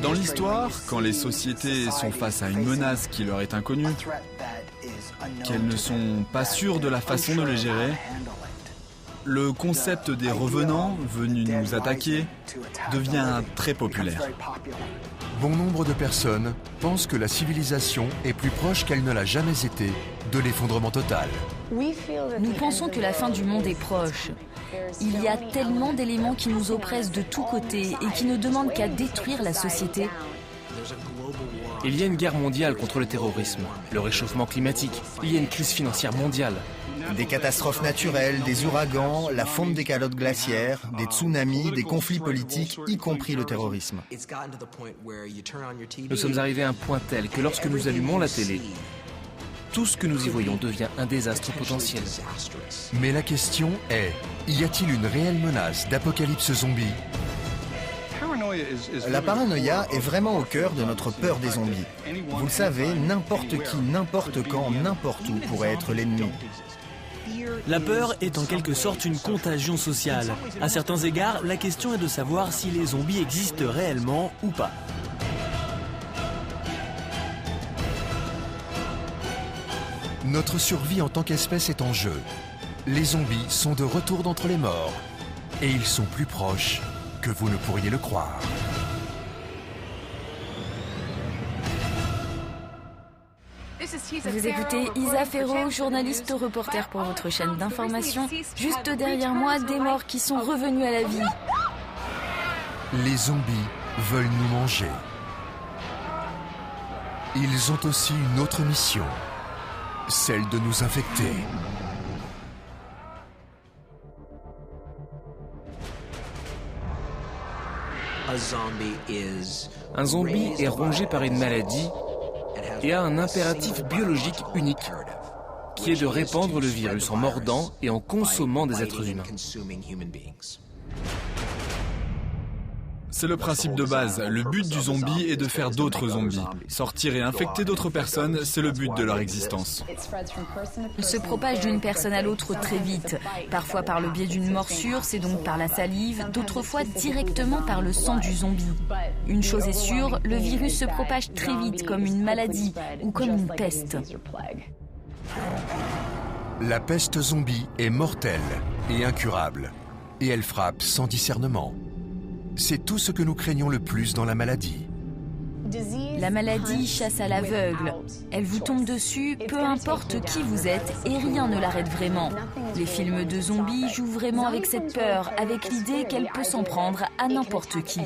Dans l'histoire, quand les sociétés sont face à une menace qui leur est inconnue, qu'elles ne sont pas sûres de la façon de les gérer, le concept des revenants venus nous attaquer devient très populaire. Bon nombre de personnes pensent que la civilisation est plus proche qu'elle ne l'a jamais été de l'effondrement total. Nous pensons que la fin du monde est proche. Il y a tellement d'éléments qui nous oppressent de tous côtés et qui ne demandent qu'à détruire la société. Il y a une guerre mondiale contre le terrorisme, le réchauffement climatique, il y a une crise financière mondiale. Des catastrophes naturelles, des ouragans, la fonte des calottes glaciaires, des tsunamis, des conflits politiques, y compris le terrorisme. Nous sommes arrivés à un point tel que lorsque nous allumons la télé, tout ce que nous y voyons devient un désastre potentiel. Mais la question est, y a-t-il une réelle menace d'apocalypse zombie ? La paranoïa est vraiment au cœur de notre peur des zombies. Vous le savez, n'importe qui, n'importe quand, n'importe où pourrait être l'ennemi. La peur est en quelque sorte une contagion sociale. À certains égards, la question est de savoir si les zombies existent réellement ou pas. Notre survie en tant qu'espèce est en jeu. Les zombies sont de retour d'entre les morts. Et ils sont plus proches que vous ne pourriez le croire. Vous écoutez Isa Ferro, journaliste reporter pour votre chaîne d'information. Juste derrière moi, des morts qui sont revenus à la vie. Les zombies veulent nous manger. Ils ont aussi une autre mission, celle de nous infecter. Un zombie est rongé par une maladie et a un impératif biologique unique, qui est de répandre le virus en mordant et en consommant des êtres humains. C'est le principe de base. Le but du zombie est de faire d'autres zombies. Sortir et infecter d'autres personnes, c'est le but de leur existence. Il se propage d'une personne à l'autre très vite, parfois par le biais d'une morsure, c'est donc par la salive, d'autres fois directement par le sang du zombie. Une chose est sûre, le virus se propage très vite comme une maladie ou comme une peste. La peste zombie est mortelle et incurable, et elle frappe sans discernement. C'est tout ce que nous craignons le plus dans la maladie. La maladie chasse à l'aveugle. Elle vous tombe dessus, peu importe qui vous êtes, et rien ne l'arrête vraiment. Les films de zombies jouent vraiment avec cette peur, avec l'idée qu'elle peut s'en prendre à n'importe qui.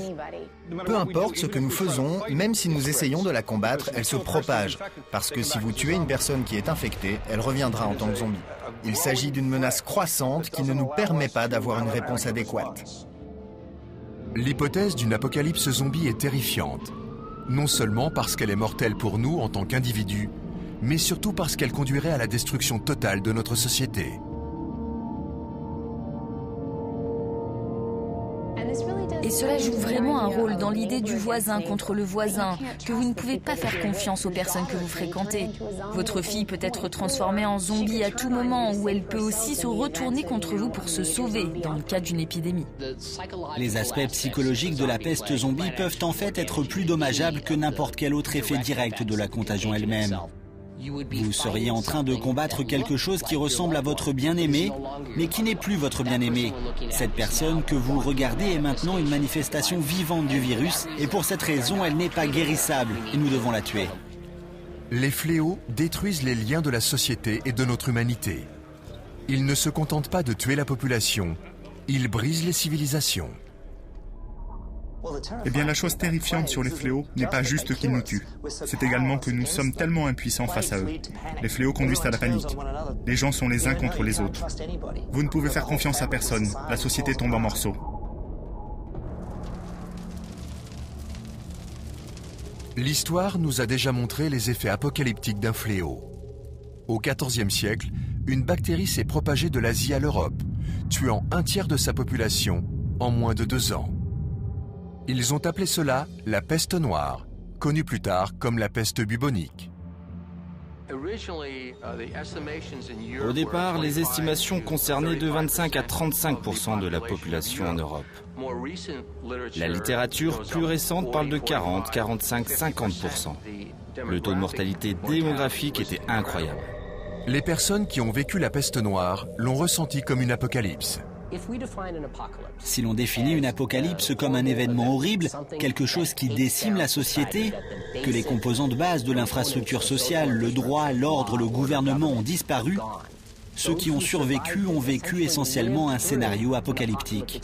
Peu importe ce que nous faisons, même si nous essayons de la combattre, elle se propage. Parce que si vous tuez une personne qui est infectée, elle reviendra en tant que zombie. Il s'agit d'une menace croissante qui ne nous permet pas d'avoir une réponse adéquate. L'hypothèse d'une apocalypse zombie est terrifiante. Non seulement parce qu'elle est mortelle pour nous en tant qu'individus, mais surtout parce qu'elle conduirait à la destruction totale de notre société. Et cela joue vraiment un rôle dans l'idée du voisin contre le voisin, que vous ne pouvez pas faire confiance aux personnes que vous fréquentez. Votre fille peut être transformée en zombie à tout moment, ou elle peut aussi se retourner contre vous pour se sauver, dans le cas d'une épidémie. Les aspects psychologiques de la peste zombie peuvent en fait être plus dommageables que n'importe quel autre effet direct de la contagion elle-même. Vous seriez en train de combattre quelque chose qui ressemble à votre bien-aimé, mais qui n'est plus votre bien-aimé. Cette personne que vous regardez est maintenant une manifestation vivante du virus, et pour cette raison, elle n'est pas guérissable, et nous devons la tuer. Les fléaux détruisent les liens de la société et de notre humanité. Ils ne se contentent pas de tuer la population, ils brisent les civilisations. Eh bien, la chose terrifiante sur les fléaux n'est pas juste qu'ils nous tuent. C'est également que nous sommes tellement impuissants face à eux. Les fléaux conduisent à la panique. Les gens sont les uns contre les autres. Vous ne pouvez faire confiance à personne. La société tombe en morceaux. L'histoire nous a déjà montré les effets apocalyptiques d'un fléau. Au XIVe siècle, une bactérie s'est propagée de l'Asie à l'Europe, tuant un tiers de sa population en moins de 2 ans. Ils ont appelé cela la peste noire, connue plus tard comme la peste bubonique. Au départ, les estimations concernaient de 25 à 35% de la population en Europe. La littérature plus récente parle de 40, 45, 50%. Le taux de mortalité démographique était incroyable. Les personnes qui ont vécu la peste noire l'ont ressenti comme une apocalypse. Si l'on définit une apocalypse comme un événement horrible, quelque chose qui décime la société, que les composantes bases de l'infrastructure sociale, le droit, l'ordre, le gouvernement ont disparu, ceux qui ont survécu ont vécu essentiellement un scénario apocalyptique.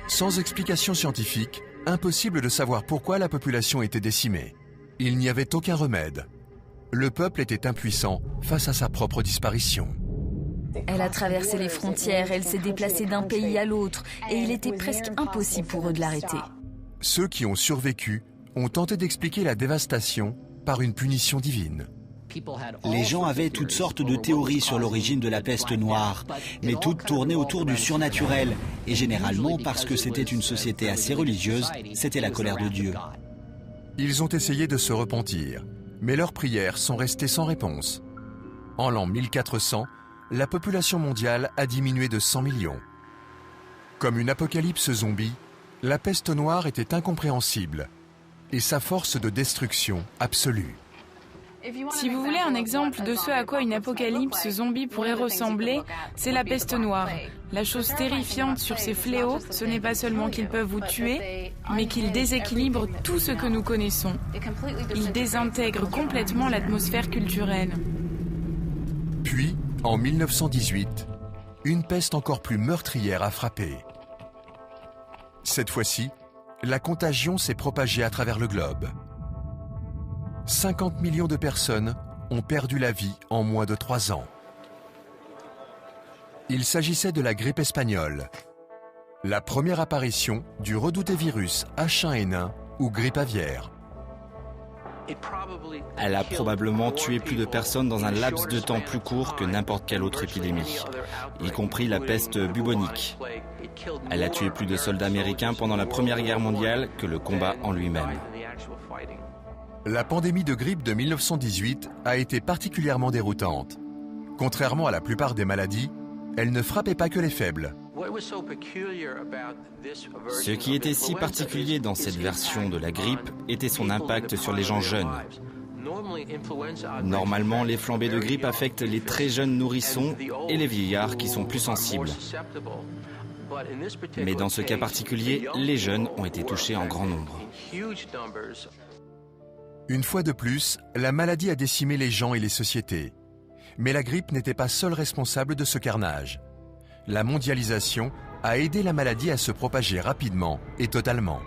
Sans explication scientifique, impossible de savoir pourquoi la population était décimée. Il n'y avait aucun remède. Le peuple était impuissant face à sa propre disparition. Elle a traversé les frontières, elle s'est déplacée d'un pays à l'autre et il était presque impossible pour eux de l'arrêter. Ceux qui ont survécu ont tenté d'expliquer la dévastation par une punition divine. Les gens avaient toutes sortes de théories sur l'origine de la peste noire, mais toutes tournaient autour du surnaturel. Et généralement, parce que c'était une société assez religieuse, c'était la colère de Dieu. Ils ont essayé de se repentir, mais leurs prières sont restées sans réponse. En l'an 1400, la population mondiale a diminué de 100 millions. Comme une apocalypse zombie, la peste noire était incompréhensible et sa force de destruction absolue. Si vous voulez un exemple de ce à quoi une apocalypse zombie pourrait ressembler, c'est la peste noire. La chose terrifiante sur ces fléaux, ce n'est pas seulement qu'ils peuvent vous tuer, mais qu'ils déséquilibrent tout ce que nous connaissons. Ils désintègrent complètement l'atmosphère culturelle. Puis, en 1918, une peste encore plus meurtrière a frappé. Cette fois-ci, la contagion s'est propagée à travers le globe. 50 millions de personnes ont perdu la vie en moins de 3 ans. Il s'agissait de la grippe espagnole, la première apparition du redouté virus H1N1 ou grippe aviaire. Elle a probablement tué plus de personnes dans un laps de temps plus court que n'importe quelle autre épidémie, y compris la peste bubonique. Elle a tué plus de soldats américains pendant la Première Guerre mondiale que le combat en lui-même. La pandémie de grippe de 1918 a été particulièrement déroutante. Contrairement à la plupart des maladies, elle ne frappait pas que les faibles. Ce qui était si particulier dans cette version de la grippe était son impact sur les gens jeunes. Normalement, les flambées de grippe affectent les très jeunes nourrissons et les vieillards qui sont plus sensibles. Mais dans ce cas particulier, les jeunes ont été touchés en grand nombre. Une fois de plus, la maladie a décimé les gens et les sociétés. Mais la grippe n'était pas seule responsable de ce carnage. La mondialisation a aidé la maladie à se propager rapidement et totalement.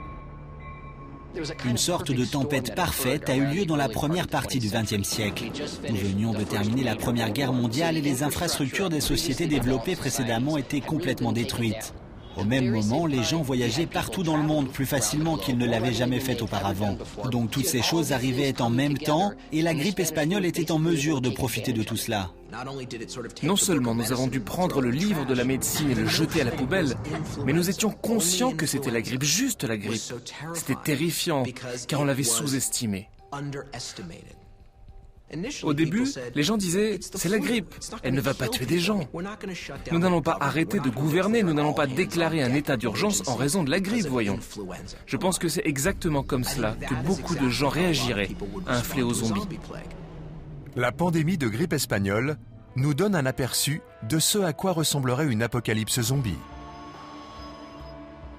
Une sorte de tempête parfaite a eu lieu dans la première partie du XXe siècle. Nous venions de terminer la Première Guerre mondiale et les infrastructures des sociétés développées précédemment étaient complètement détruites. Au même moment, les gens voyageaient partout dans le monde plus facilement qu'ils ne l'avaient jamais fait auparavant. Donc toutes ces choses arrivaient en même temps et la grippe espagnole était en mesure de profiter de tout cela. Non seulement nous avons dû prendre le livre de la médecine et le jeter à la poubelle, mais nous étions conscients que c'était la grippe, juste la grippe. C'était terrifiant, car on l'avait sous-estimée. Au début, les gens disaient « c'est la grippe, elle ne va pas tuer des gens. Nous n'allons pas arrêter de gouverner, nous n'allons pas déclarer un état d'urgence en raison de la grippe, voyons. » Je pense que c'est exactement comme cela que beaucoup de gens réagiraient à un fléau zombie. La pandémie de grippe espagnole nous donne un aperçu de ce à quoi ressemblerait une apocalypse zombie.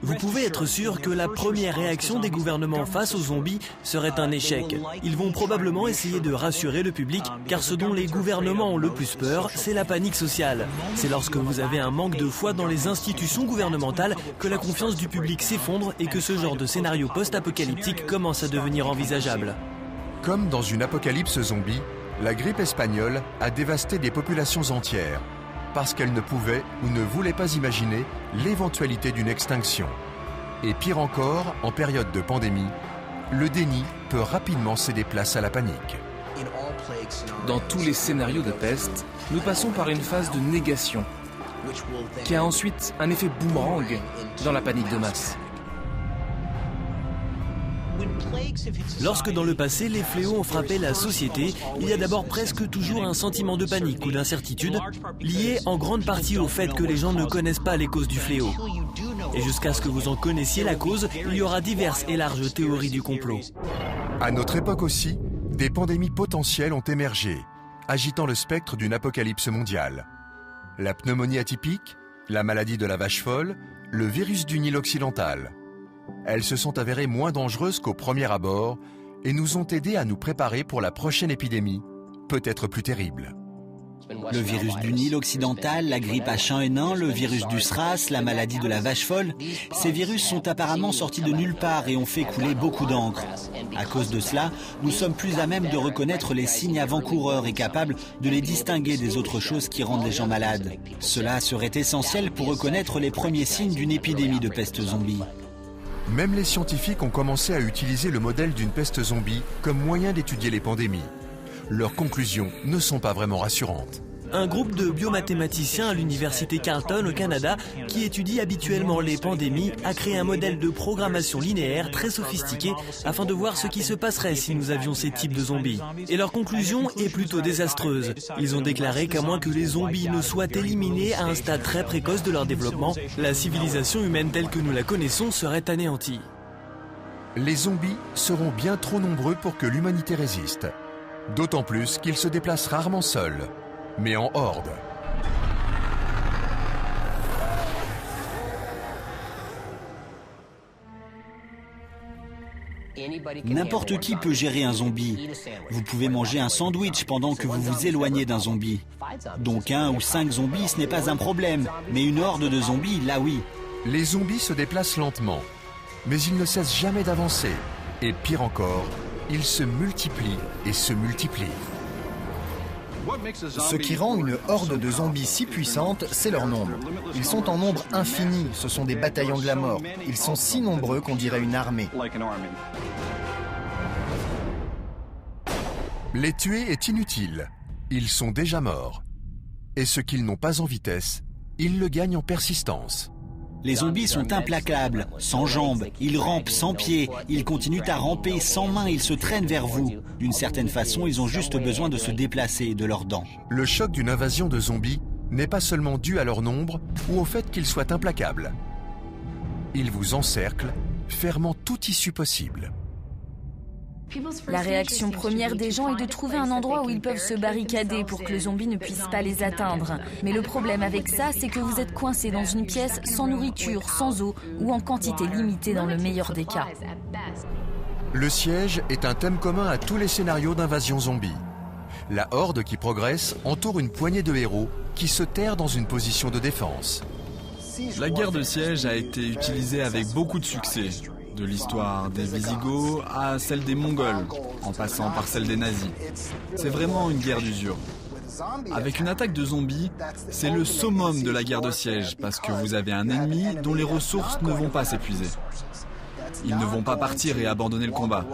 Vous pouvez être sûr que la première réaction des gouvernements face aux zombies serait un échec. Ils vont probablement essayer de rassurer le public, car ce dont les gouvernements ont le plus peur, c'est la panique sociale. C'est lorsque vous avez un manque de foi dans les institutions gouvernementales que la confiance du public s'effondre et que ce genre de scénario post-apocalyptique commence à devenir envisageable. Comme dans une apocalypse zombie, la grippe espagnole a dévasté des populations entières, parce qu'elle ne pouvait ou ne voulait pas imaginer l'éventualité d'une extinction. Et pire encore, en période de pandémie, le déni peut rapidement céder place à la panique. Dans tous les scénarios de peste, nous passons par une phase de négation, qui a ensuite un effet boomerang dans la panique de masse. Lorsque dans le passé les fléaux ont frappé la société, il y a d'abord presque toujours un sentiment de panique ou d'incertitude, lié en grande partie au fait que les gens ne connaissent pas les causes du fléau. Et jusqu'à ce que vous en connaissiez la cause, il y aura diverses et larges théories du complot. À notre époque aussi, des pandémies potentielles ont émergé, agitant le spectre d'une apocalypse mondiale. La pneumonie atypique, la maladie de la vache folle, le virus du Nil occidental. Elles se sont avérées moins dangereuses qu'au premier abord et nous ont aidés à nous préparer pour la prochaine épidémie, peut-être plus terrible. Le virus du Nil occidental, la grippe H1N1, le virus du SRAS, la maladie de la vache folle, ces virus sont apparemment sortis de nulle part et ont fait couler beaucoup d'encre. À cause de cela, nous sommes plus à même de reconnaître les signes avant-coureurs et capables de les distinguer des autres choses qui rendent les gens malades. Cela serait essentiel pour reconnaître les premiers signes d'une épidémie de peste zombie. Même les scientifiques ont commencé à utiliser le modèle d'une peste zombie comme moyen d'étudier les pandémies. Leurs conclusions ne sont pas vraiment rassurantes. Un groupe de biomathématiciens à l'université Carleton au Canada, qui étudie habituellement les pandémies, a créé un modèle de programmation linéaire très sophistiqué afin de voir ce qui se passerait si nous avions ces types de zombies. Et leur conclusion est plutôt désastreuse. Ils ont déclaré qu'à moins que les zombies ne soient éliminés à un stade très précoce de leur développement, la civilisation humaine telle que nous la connaissons serait anéantie. Les zombies seront bien trop nombreux pour que l'humanité résiste. D'autant plus qu'ils se déplacent rarement seuls, mais en horde. N'importe qui peut gérer un zombie. Vous pouvez manger un sandwich pendant que vous vous éloignez d'un zombie. Donc 1 ou 5 zombies, ce n'est pas un problème. Mais une horde de zombies, là oui. Les zombies se déplacent lentement, mais ils ne cessent jamais d'avancer. Et pire encore, ils se multiplient et se multiplient. Ce qui rend une horde de zombies si puissante, c'est leur nombre. Ils sont en nombre infini, ce sont des bataillons de la mort. Ils sont si nombreux qu'on dirait une armée. Les tuer est inutile. Ils sont déjà morts. Et ce qu'ils n'ont pas en vitesse, ils le gagnent en persistance. Les zombies sont implacables, sans jambes, ils rampent sans pieds, ils continuent à ramper sans mains, ils se traînent vers vous. D'une certaine façon, ils ont juste besoin de se déplacer de leurs dents. Le choc d'une invasion de zombies n'est pas seulement dû à leur nombre ou au fait qu'ils soient implacables. Ils vous encerclent, fermant toute issue possible. La réaction première des gens est de trouver un endroit où ils peuvent se barricader pour que le zombie ne puisse pas les atteindre. Mais le problème avec ça, c'est que vous êtes coincé dans une pièce sans nourriture, sans eau ou en quantité limitée dans le meilleur des cas. Le siège est un thème commun à tous les scénarios d'invasion zombie. La horde qui progresse entoure une poignée de héros qui se terrent dans une position de défense. La guerre de siège a été utilisée avec beaucoup de succès. De l'histoire des Wisigoths à celle des Mongols, en passant par celle des nazis. C'est vraiment une guerre d'usure. Avec une attaque de zombies, c'est le summum de la guerre de siège, parce que vous avez un ennemi dont les ressources ne vont pas s'épuiser. Ils ne vont pas partir et abandonner le combat.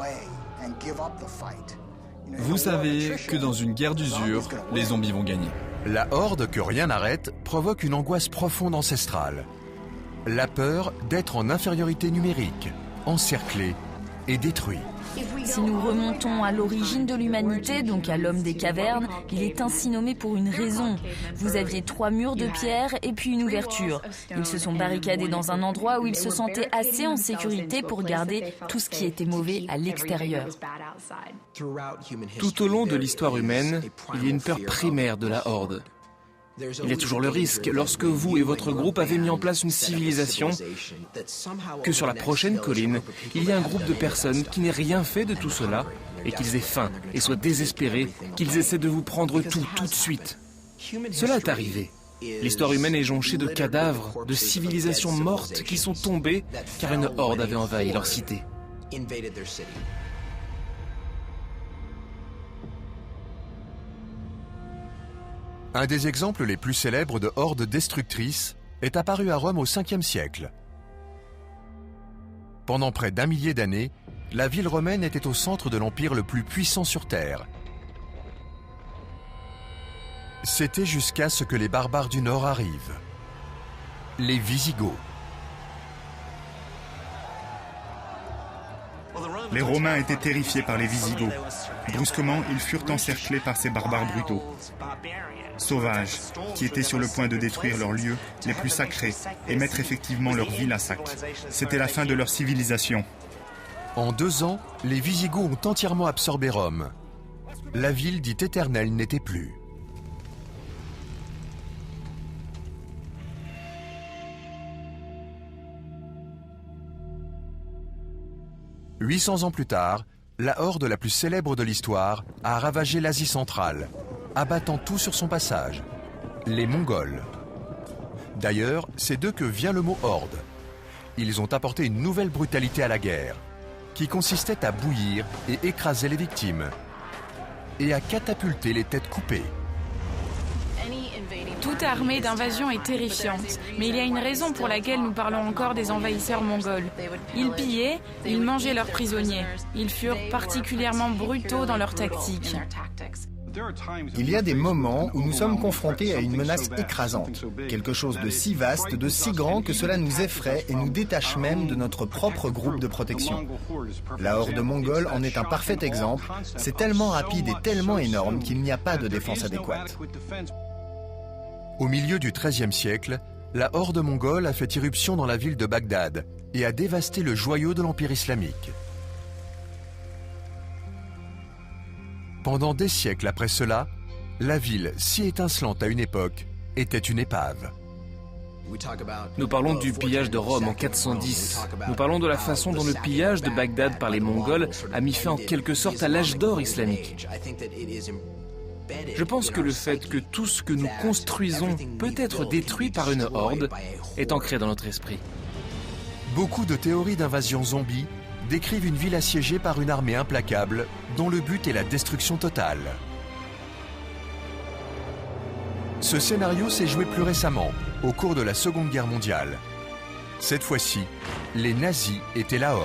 Vous savez que dans une guerre d'usure, les zombies vont gagner. La horde que rien n'arrête provoque une angoisse profonde ancestrale. La peur d'être en infériorité numérique, encerclé et détruit. Si nous remontons à l'origine de l'humanité, donc à l'homme des cavernes, il est ainsi nommé pour une raison. Vous aviez 3 murs de pierre et puis une ouverture. Ils se sont barricadés dans un endroit où ils se sentaient assez en sécurité pour garder tout ce qui était mauvais à l'extérieur. Tout au long de l'histoire humaine, il y a une peur primaire de la horde. Il y a toujours le risque, lorsque vous et votre groupe avez mis en place une civilisation, que sur la prochaine colline, il y a un groupe de personnes qui n'aient rien fait de tout cela et qu'ils aient faim et soient désespérés, qu'ils essaient de vous prendre tout de suite. Cela est arrivé. L'histoire humaine est jonchée de cadavres, de civilisations mortes qui sont tombées car une horde avait envahi leur cité. Un des exemples les plus célèbres de hordes destructrices est apparu à Rome au 5e siècle. Pendant près d'1 millier d'années, la ville romaine était au centre de l'empire le plus puissant sur Terre. C'était jusqu'à ce que les barbares du Nord arrivent. Les Wisigoths. Les Romains étaient terrifiés par les Visigoths. Brusquement, ils furent encerclés par ces barbares brutaux, sauvages, qui étaient sur le point de détruire leurs lieux les plus sacrés et mettre effectivement leur ville à sac. C'était la fin de leur civilisation. En 2 ans, les Visigoths ont entièrement absorbé Rome. La ville dite éternelle n'était plus. « 800 ans plus tard, la horde la plus célèbre de l'histoire a ravagé l'Asie centrale, abattant tout sur son passage, les Mongols. D'ailleurs, c'est d'eux que vient le mot horde. Ils ont apporté une nouvelle brutalité à la guerre, qui consistait à bouillir et écraser les victimes, et à catapulter les têtes coupées. Toute armée d'invasion est terrifiante, mais il y a une raison pour laquelle nous parlons encore des envahisseurs mongols. Ils pillaient, ils mangeaient leurs prisonniers. Ils furent particulièrement brutaux dans leurs tactiques. Il y a des moments où nous sommes confrontés à une menace écrasante, quelque chose de si vaste, de si grand que cela nous effraie et nous détache même de notre propre groupe de protection. La horde mongole en est un parfait exemple. C'est tellement rapide et tellement énorme qu'il n'y a pas de défense adéquate. Au milieu du XIIIe siècle, la horde mongole a fait irruption dans la ville de Bagdad et a dévasté le joyau de l'Empire islamique. Pendant des siècles après cela, la ville, si étincelante à une époque, était une épave. Nous parlons du pillage de Rome en 410. Nous parlons de la façon dont le pillage de Bagdad par les Mongols a mis fin en quelque sorte à l'âge d'or islamique. Je pense que le fait que tout ce que nous construisons peut être détruit par une horde est ancré dans notre esprit. Beaucoup de théories d'invasion zombie décrivent une ville assiégée par une armée implacable dont le but est la destruction totale. Ce scénario s'est joué plus récemment, au cours de la Seconde Guerre mondiale. Cette fois-ci, les nazis étaient la horde.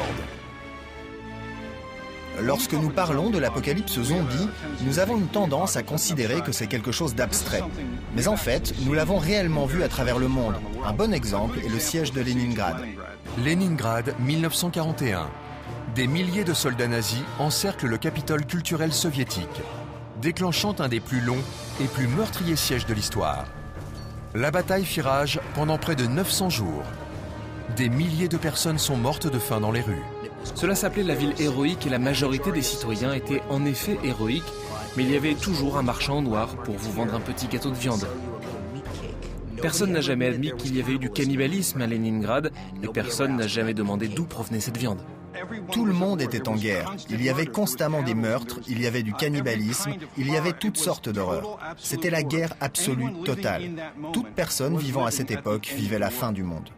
Lorsque nous parlons de l'apocalypse zombie, nous avons une tendance à considérer que c'est quelque chose d'abstrait. Mais en fait, nous l'avons réellement vu à travers le monde. Un bon exemple est le siège de Leningrad. Leningrad, 1941. Des milliers de soldats nazis encerclent le Capitole culturel soviétique, déclenchant un des plus longs et plus meurtriers sièges de l'histoire. La bataille fit rage pendant près de 900 jours. Des milliers de personnes sont mortes de faim dans les rues. Cela s'appelait la ville héroïque et la majorité des citoyens étaient en effet héroïques, mais il y avait toujours un marchand en noir pour vous vendre un petit gâteau de viande. Personne n'a jamais admis qu'il y avait eu du cannibalisme à Leningrad et personne n'a jamais demandé d'où provenait cette viande. Tout le monde était en guerre. Il y avait constamment des meurtres, il y avait du cannibalisme, il y avait toutes sortes d'horreurs. C'était la guerre absolue totale. Toute personne vivant à cette époque vivait la fin du monde.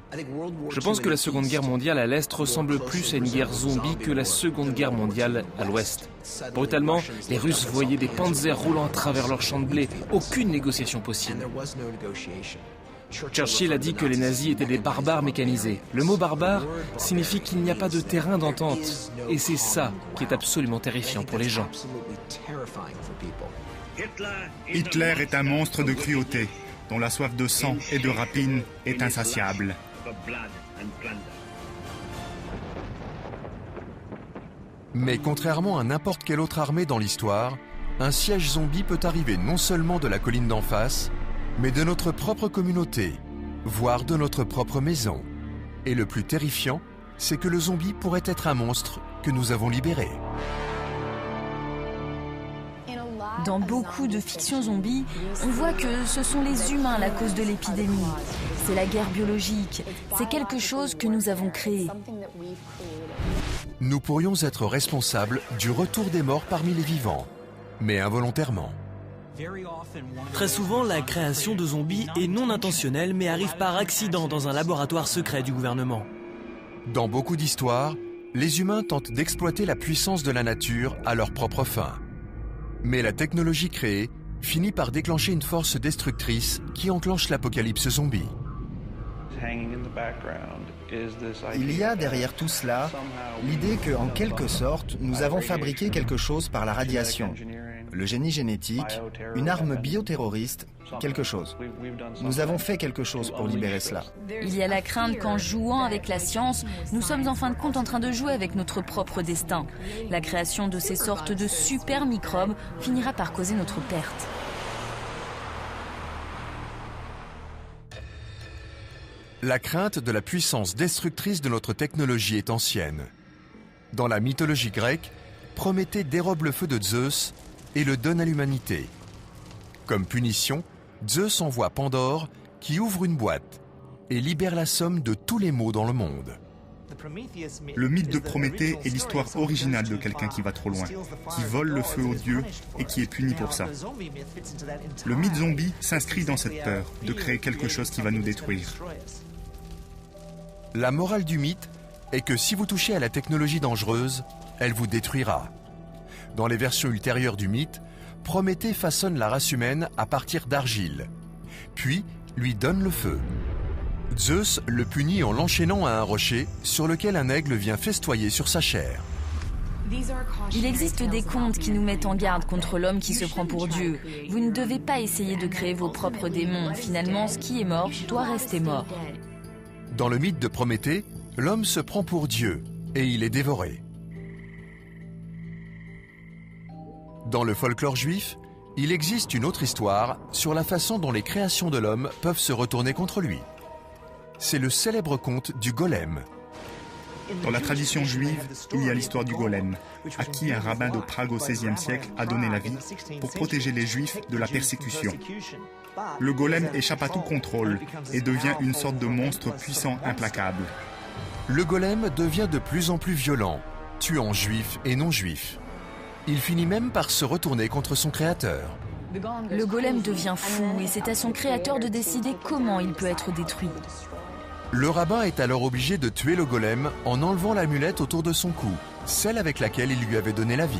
Je pense que la Seconde Guerre mondiale à l'Est ressemble plus à une guerre zombie que la Seconde Guerre mondiale à l'Ouest. Brutalement, les Russes voyaient des panzers roulant à travers leurs champs de blé. Aucune négociation possible. Churchill a dit que les nazis étaient des barbares mécanisés. Le mot barbare signifie qu'il n'y a pas de terrain d'entente. Et c'est ça qui est absolument terrifiant pour les gens. Hitler est un monstre de cruauté, dont la soif de sang et de rapine est insatiable. Mais contrairement à n'importe quelle autre armée dans l'histoire, un siège zombie peut arriver non seulement de la colline d'en face, mais de notre propre communauté, voire de notre propre maison. Et le plus terrifiant, c'est que le zombie pourrait être un monstre que nous avons libéré. Dans beaucoup de fictions zombies, on voit que ce sont les humains la cause de l'épidémie. C'est la guerre biologique, c'est quelque chose que nous avons créé. Nous pourrions être responsables du retour des morts parmi les vivants, mais involontairement. Très souvent, la création de zombies est non intentionnelle mais arrive par accident dans un laboratoire secret du gouvernement. Dans beaucoup d'histoires, les humains tentent d'exploiter la puissance de la nature à leur propre fin. Mais la technologie créée finit par déclencher une force destructrice qui enclenche l'apocalypse zombie. Il y a derrière tout cela l'idée que, en quelque sorte, nous avons fabriqué quelque chose par la radiation. le génie génétique, une arme bioterroriste, quelque chose. Nous avons fait quelque chose pour libérer cela. Il y a la crainte qu'en jouant avec la science, nous sommes en fin de compte en train de jouer avec notre propre destin. La création de ces sortes de super microbes finira par causer notre perte. La crainte de la puissance destructrice de notre technologie est ancienne. Dans la mythologie grecque, Prométhée dérobe le feu de Zeus et le donne à l'humanité. Comme punition, Zeus envoie Pandore qui ouvre une boîte et libère la somme de tous les maux dans le monde. Le mythe de Prométhée est l'histoire originale de quelqu'un qui va trop loin, qui vole le feu aux dieux et qui est puni pour ça. Le mythe zombie s'inscrit dans cette peur de créer quelque chose qui va nous détruire. La morale du mythe est que si vous touchez à la technologie dangereuse, elle vous détruira. Dans les versions ultérieures du mythe, Prométhée façonne la race humaine à partir d'argile, puis lui donne le feu. Zeus le punit en l'enchaînant à un rocher sur lequel un aigle vient festoyer sur sa chair. Il existe des contes qui nous mettent en garde contre l'homme qui se prend pour Dieu. Vous ne devez pas essayer de créer vos propres démons. Finalement, ce qui est mort doit rester mort. Dans le mythe de Prométhée, l'homme se prend pour Dieu et il est dévoré. Dans le folklore juif, il existe une autre histoire sur la façon dont les créations de l'homme peuvent se retourner contre lui. C'est le célèbre conte du golem. Dans la tradition juive, il y a l'histoire du golem, à qui un rabbin de Prague au XVIe siècle a donné la vie pour protéger les juifs de la persécution. Le golem échappe à tout contrôle et devient une sorte de monstre puissant implacable. Le golem devient de plus en plus violent, tuant juifs et non-juifs. Il finit même par se retourner contre son créateur. Le golem devient fou et c'est à son créateur de décider comment il peut être détruit. Le rabbin est alors obligé de tuer le golem en enlevant l'amulette autour de son cou, celle avec laquelle il lui avait donné la vie.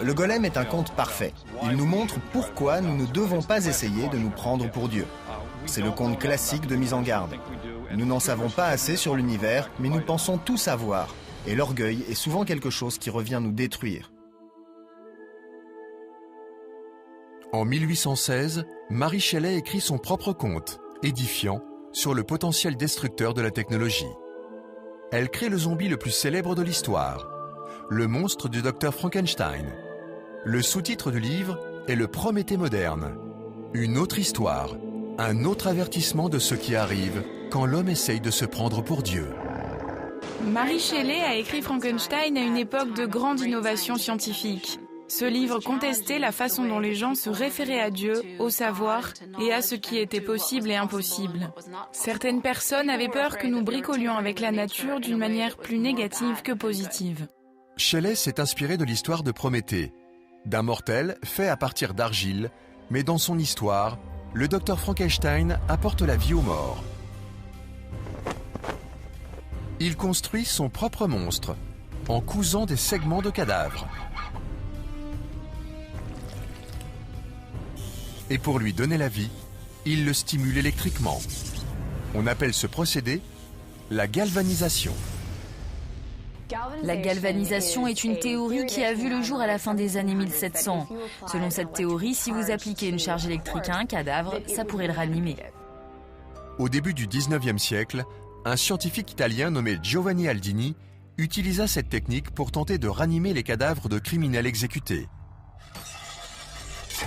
Le golem est un conte parfait. Il nous montre pourquoi nous ne devons pas essayer de nous prendre pour Dieu. C'est le conte classique de mise en garde. Nous n'en savons pas assez sur l'univers, mais nous pensons tout savoir. Et l'orgueil est souvent quelque chose qui revient nous détruire. En 1816, Mary Shelley écrit son propre conte, édifiant, sur le potentiel destructeur de la technologie. Elle crée le zombie le plus célèbre de l'histoire, le monstre du docteur Frankenstein. Le sous-titre du livre est le Prométhée moderne. Une autre histoire, un autre avertissement de ce qui arrive quand l'homme essaye de se prendre pour Dieu. Mary Shelley a écrit Frankenstein à une époque de grande innovation scientifique. Ce livre contestait la façon dont les gens se référaient à Dieu, au savoir et à ce qui était possible et impossible. Certaines personnes avaient peur que nous bricolions avec la nature d'une manière plus négative que positive. Shelley s'est inspiré de l'histoire de Prométhée, d'un mortel fait à partir d'argile, mais dans son histoire, le docteur Frankenstein apporte la vie aux morts. Il construit son propre monstre, en cousant des segments de cadavres. Et pour lui donner la vie, il le stimule électriquement. On appelle ce procédé la galvanisation. La galvanisation est une théorie qui a vu le jour à la fin des années 1700. Selon cette théorie, si vous appliquez une charge électrique à un cadavre, ça pourrait le ranimer. Au début du 19e siècle, un scientifique italien nommé Giovanni Aldini utilisa cette technique pour tenter de ranimer les cadavres de criminels exécutés.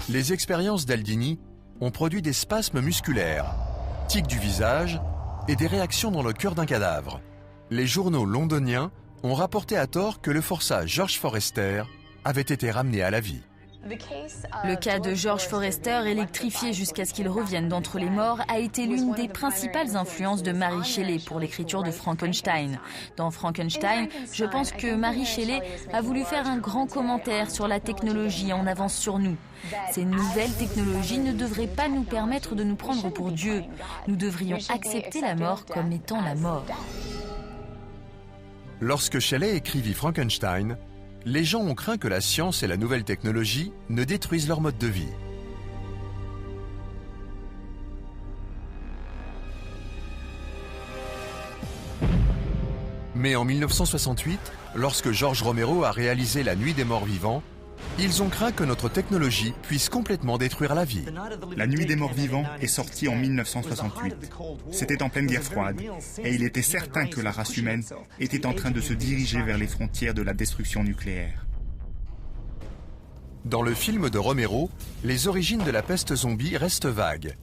Les expériences d'Aldini ont produit des spasmes musculaires, tics du visage et des réactions dans le cœur d'un cadavre. Les journaux londoniens ont rapporté à tort que le forçat George Forester avait été ramené à la vie. Le cas de George Forester, électrifié jusqu'à ce qu'il revienne d'entre les morts, a été l'une des principales influences de Mary Shelley pour l'écriture de Frankenstein. Dans Frankenstein, je pense que Mary Shelley a voulu faire un grand commentaire sur la technologie en avance sur nous. Ces nouvelles technologies ne devraient pas nous permettre de nous prendre pour Dieu. Nous devrions accepter la mort comme étant la mort. Lorsque Shelley écrivit Frankenstein, les gens ont craint que la science et la nouvelle technologie ne détruisent leur mode de vie. Mais en 1968, lorsque George Romero a réalisé La Nuit des Morts Vivants, Ils ont craint que notre technologie puisse complètement détruire la vie. La Nuit des morts vivants est sortie en 1968. C'était en pleine guerre froide, et il était certain que la race humaine était en train de se diriger vers les frontières de la destruction nucléaire. Dans le film de Romero, les origines de la peste zombie restent vagues.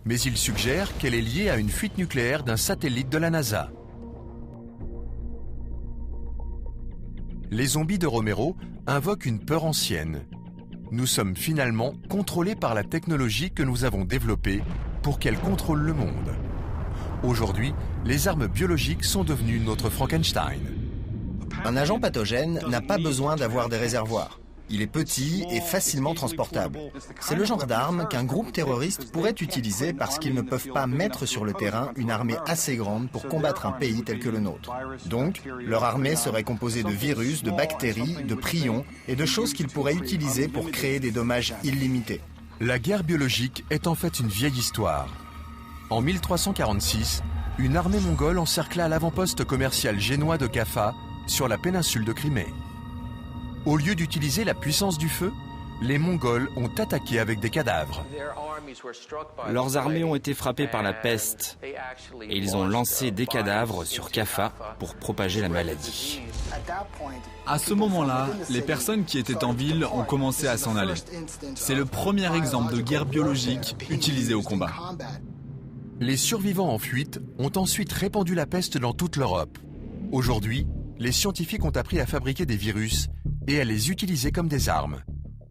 Mais il suggère qu'elle est liée à une fuite nucléaire d'un satellite de la NASA. Les zombies de Romero invoquent une peur ancienne. Nous sommes finalement contrôlés par la technologie que nous avons développée pour qu'elle contrôle le monde. Aujourd'hui, les armes biologiques sont devenues notre Frankenstein. Un agent pathogène n'a pas besoin d'avoir des réservoirs. Il est petit et facilement transportable. C'est le genre d'arme qu'un groupe terroriste pourrait utiliser parce qu'ils ne peuvent pas mettre sur le terrain une armée assez grande pour combattre un pays tel que le nôtre. Donc, leur armée serait composée de virus, de bactéries, de prions et de choses qu'ils pourraient utiliser pour créer des dommages illimités. La guerre biologique est en fait une vieille histoire. En 1346, une armée mongole encercla l'avant-poste commercial génois de Kaffa sur la péninsule de Crimée. Au lieu d'utiliser la puissance du feu, les Mongols ont attaqué avec des cadavres. Leurs armées ont été frappées par la peste et ils ont lancé des cadavres sur Kaffa pour propager la maladie. À ce moment-là, les personnes qui étaient en ville ont commencé à s'en aller. C'est le premier exemple de guerre biologique utilisée au combat. Les survivants en fuite ont ensuite répandu la peste dans toute l'Europe. Aujourd'hui, les scientifiques ont appris à fabriquer des virus et à les utiliser comme des armes.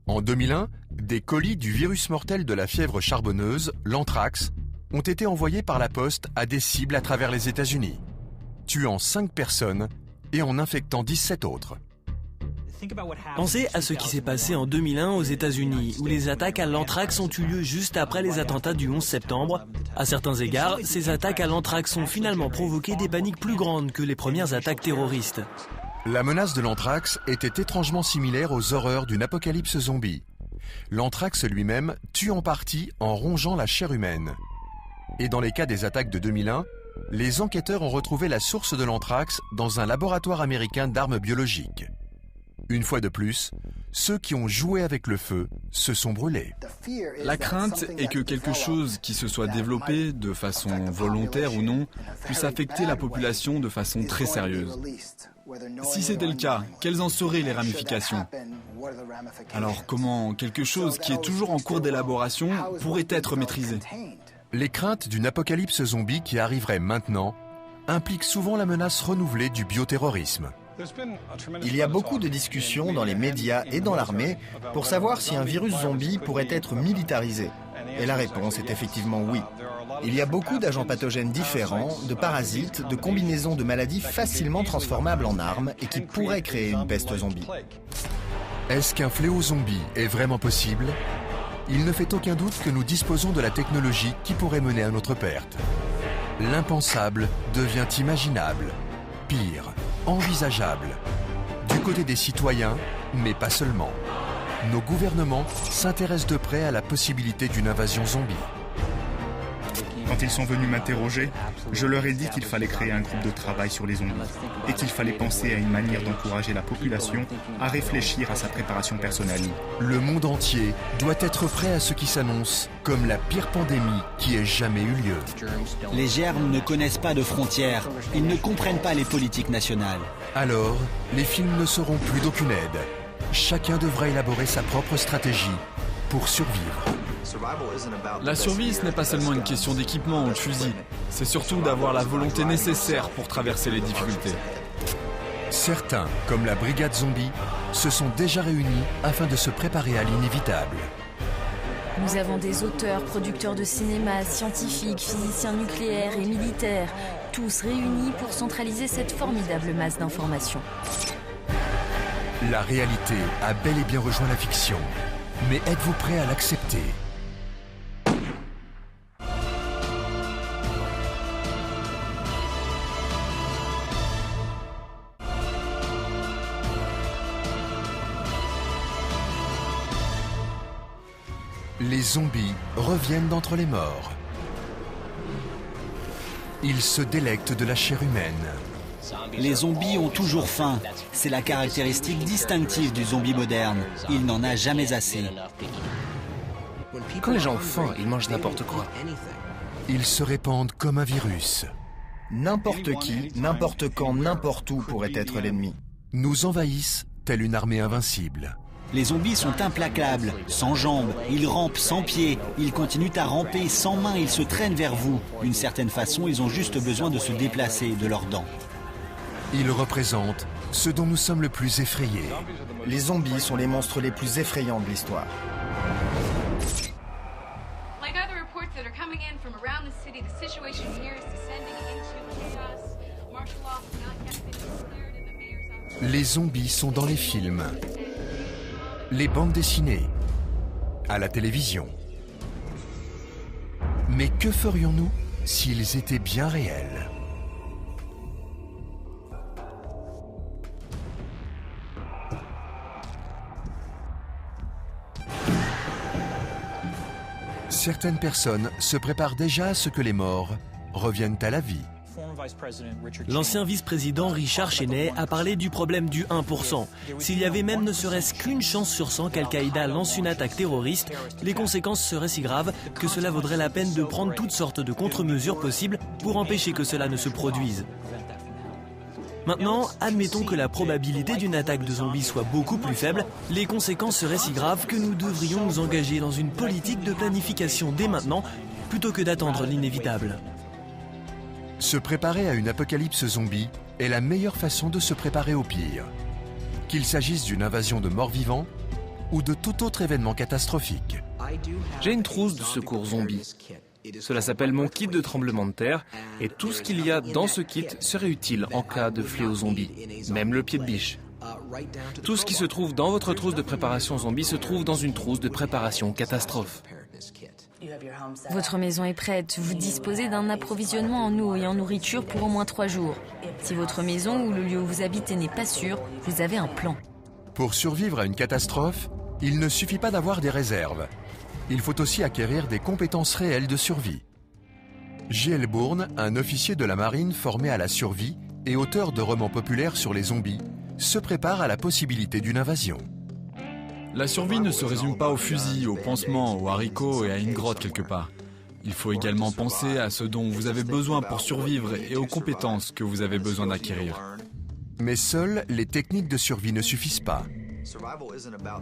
En 2001, des colis du virus mortel de la fièvre charbonneuse, l'anthrax, ont été envoyés par la poste à des cibles à travers les États-Unis, tuant 5 personnes et en infectant 17 autres. Pensez à ce qui s'est passé en 2001 aux États-Unis, où les attaques à l'anthrax ont eu lieu juste après les attentats du 11 septembre. À certains égards, ces attaques à l'anthrax ont finalement provoqué des paniques plus grandes que les premières attaques terroristes. La menace de l'anthrax était étrangement similaire aux horreurs d'une apocalypse zombie. L'anthrax lui-même tue en partie en rongeant la chair humaine. Et dans les cas des attaques de 2001, les enquêteurs ont retrouvé la source de l'anthrax dans un laboratoire américain d'armes biologiques. Une fois de plus, ceux qui ont joué avec le feu se sont brûlés. La crainte est que quelque chose qui se soit développé, de façon volontaire ou non, puisse affecter la population de façon très sérieuse. Si c'était le cas, quelles en seraient les ramifications? Alors comment quelque chose qui est toujours en cours d'élaboration pourrait être maîtrisé? Les craintes d'une apocalypse zombie qui arriverait maintenant impliquent souvent la menace renouvelée du bioterrorisme. Il y a beaucoup de discussions dans les médias et dans l'armée pour savoir si un virus zombie pourrait être militarisé. Et la réponse est effectivement oui. Il y a beaucoup d'agents pathogènes différents, de parasites, de combinaisons de maladies facilement transformables en armes et qui pourraient créer une peste zombie. Est-ce qu'un fléau zombie est vraiment possible? Il ne fait aucun doute que nous disposons de la technologie qui pourrait mener à notre perte. L'impensable devient imaginable. Pire, envisageable. Du côté des citoyens, mais pas seulement. Nos gouvernements s'intéressent de près à la possibilité d'une invasion zombie. Quand ils sont venus m'interroger, je leur ai dit qu'il fallait créer un groupe de travail sur les zombies et qu'il fallait penser à une manière d'encourager la population à réfléchir à sa préparation personnelle. Le monde entier doit être prêt à ce qui s'annonce comme la pire pandémie qui ait jamais eu lieu. Les germes ne connaissent pas de frontières. Ils ne comprennent pas les politiques nationales. Alors, les films ne seront plus d'aucune aide. Chacun devra élaborer sa propre stratégie pour survivre. La survie, ce n'est pas seulement une question d'équipement ou de fusil. C'est surtout d'avoir la volonté nécessaire pour traverser les difficultés. Certains, comme la brigade zombie, se sont déjà réunis afin de se préparer à l'inévitable. Nous avons des auteurs, producteurs de cinéma, scientifiques, physiciens nucléaires et militaires, tous réunis pour centraliser cette formidable masse d'informations. La réalité a bel et bien rejoint la fiction. Mais êtes-vous prêt à l'accepter ? Les zombies reviennent d'entre les morts. Ils se délectent de la chair humaine. Les zombies ont toujours faim. C'est la caractéristique distinctive du zombie moderne. Il n'en a jamais assez. Quand les gens ont faim, ils mangent n'importe quoi. Ils se répandent comme un virus. N'importe qui, n'importe quand, n'importe où pourrait être l'ennemi. Nous envahissent telle une armée invincible. Les zombies sont implacables, sans jambes, ils rampent sans pieds, ils continuent à ramper sans mains, ils se traînent vers vous. D'une certaine façon, ils ont juste besoin de se déplacer de leurs dents. Ils représentent ce dont nous sommes le plus effrayés. Les zombies sont les monstres les plus effrayants de l'histoire. Les zombies sont dans les films, les bandes dessinées, à la télévision. Mais que ferions-nous s'ils étaient bien réels ? Certaines personnes se préparent déjà à ce que les morts reviennent à la vie. L'ancien vice-président Richard Cheney a parlé du problème du 1%. S'il y avait même ne serait-ce qu'une chance sur 100 qu'Al-Qaïda lance une attaque terroriste, les conséquences seraient si graves que cela vaudrait la peine de prendre toutes sortes de contre-mesures possibles pour empêcher que cela ne se produise. Maintenant, admettons que la probabilité d'une attaque de zombies soit beaucoup plus faible, les conséquences seraient si graves que nous devrions nous engager dans une politique de planification dès maintenant, plutôt que d'attendre l'inévitable. Se préparer à une apocalypse zombie est la meilleure façon de se préparer au pire. Qu'il s'agisse d'une invasion de morts-vivants ou de tout autre événement catastrophique. J'ai une trousse de secours zombie. Cela s'appelle mon kit de tremblement de terre et tout ce qu'il y a dans ce kit serait utile en cas de fléau zombie, même le pied de biche. Tout ce qui se trouve dans votre trousse de préparation zombie se trouve dans une trousse de préparation catastrophe. Votre maison est prête. Vous disposez d'un approvisionnement en eau et en nourriture pour au moins 3 jours. Si votre maison ou le lieu où vous habitez n'est pas sûr, vous avez un plan. Pour survivre à une catastrophe, il ne suffit pas d'avoir des réserves. Il faut aussi acquérir des compétences réelles de survie. J.L. Bourne, un officier de la marine formé à la survie et auteur de romans populaires sur les zombies, se prépare à la possibilité d'une invasion. La survie ne se résume pas au fusil, aux pansements, aux haricots et à une grotte quelque part. Il faut également penser à ce dont vous avez besoin pour survivre et aux compétences que vous avez besoin d'acquérir. Mais seules les techniques de survie ne suffisent pas.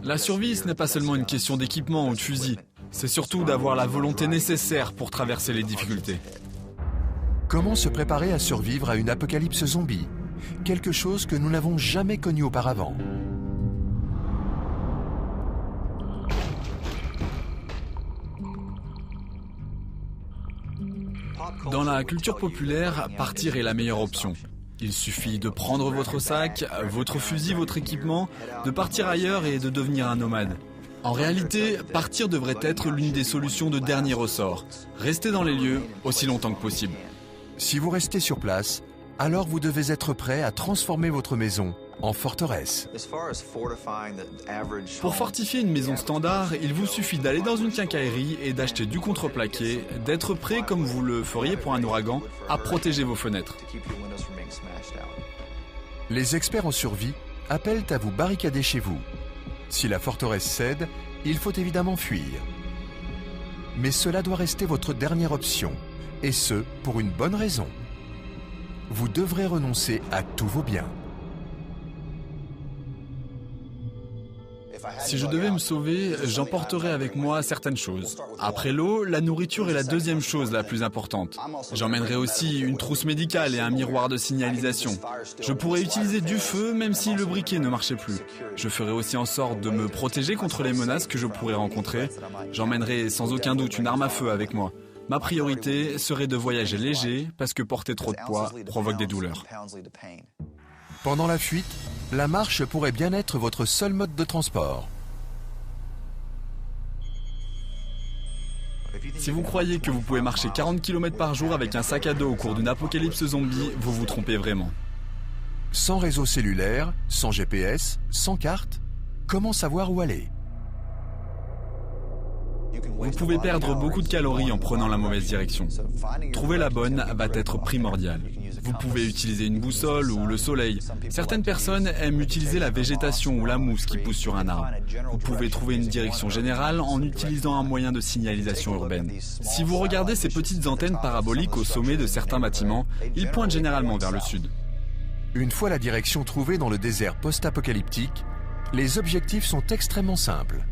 La survie, ce n'est pas seulement une question d'équipement ou de fusil. C'est surtout d'avoir la volonté nécessaire pour traverser les difficultés. Comment se préparer à survivre à une apocalypse zombie ? Quelque chose que nous n'avons jamais connu auparavant. Dans la culture populaire, partir est la meilleure option. Il suffit de prendre votre sac, votre fusil, votre équipement, de partir ailleurs et de devenir un nomade. En réalité, partir devrait être l'une des solutions de dernier ressort. Restez dans les lieux aussi longtemps que possible. Si vous restez sur place, alors vous devez être prêt à transformer votre maison en forteresse. Pour fortifier une maison standard, il vous suffit d'aller dans une quincaillerie et d'acheter du contreplaqué, d'être prêt, comme vous le feriez pour un ouragan, à protéger vos fenêtres. Les experts en survie appellent à vous barricader chez vous. Si la forteresse cède, il faut évidemment fuir. Mais cela doit rester votre dernière option, et ce, pour une bonne raison. Vous devrez renoncer à tous vos biens. Si je devais me sauver, j'emporterais avec moi certaines choses. Après l'eau, la nourriture est la deuxième chose la plus importante. J'emmènerais aussi une trousse médicale et un miroir de signalisation. Je pourrais utiliser du feu même si le briquet ne marchait plus. Je ferais aussi en sorte de me protéger contre les menaces que je pourrais rencontrer. J'emmènerais sans aucun doute une arme à feu avec moi. Ma priorité serait de voyager léger parce que porter trop de poids provoque des douleurs. Pendant la fuite, la marche pourrait bien être votre seul mode de transport. Si vous croyez que vous pouvez marcher 40 km par jour avec un sac à dos au cours d'une apocalypse zombie, vous vous trompez vraiment. Sans réseau cellulaire, sans GPS, sans carte, comment savoir où aller ? Vous pouvez perdre beaucoup de calories en prenant la mauvaise direction. Trouver la bonne va être primordial. Vous pouvez utiliser une boussole ou le soleil. Certaines personnes aiment utiliser la végétation ou la mousse qui pousse sur un arbre. Vous pouvez trouver une direction générale en utilisant un moyen de signalisation urbaine. Si vous regardez ces petites antennes paraboliques au sommet de certains bâtiments, ils pointent généralement vers le sud. Une fois la direction trouvée dans le désert post-apocalyptique, les objectifs sont extrêmement simples.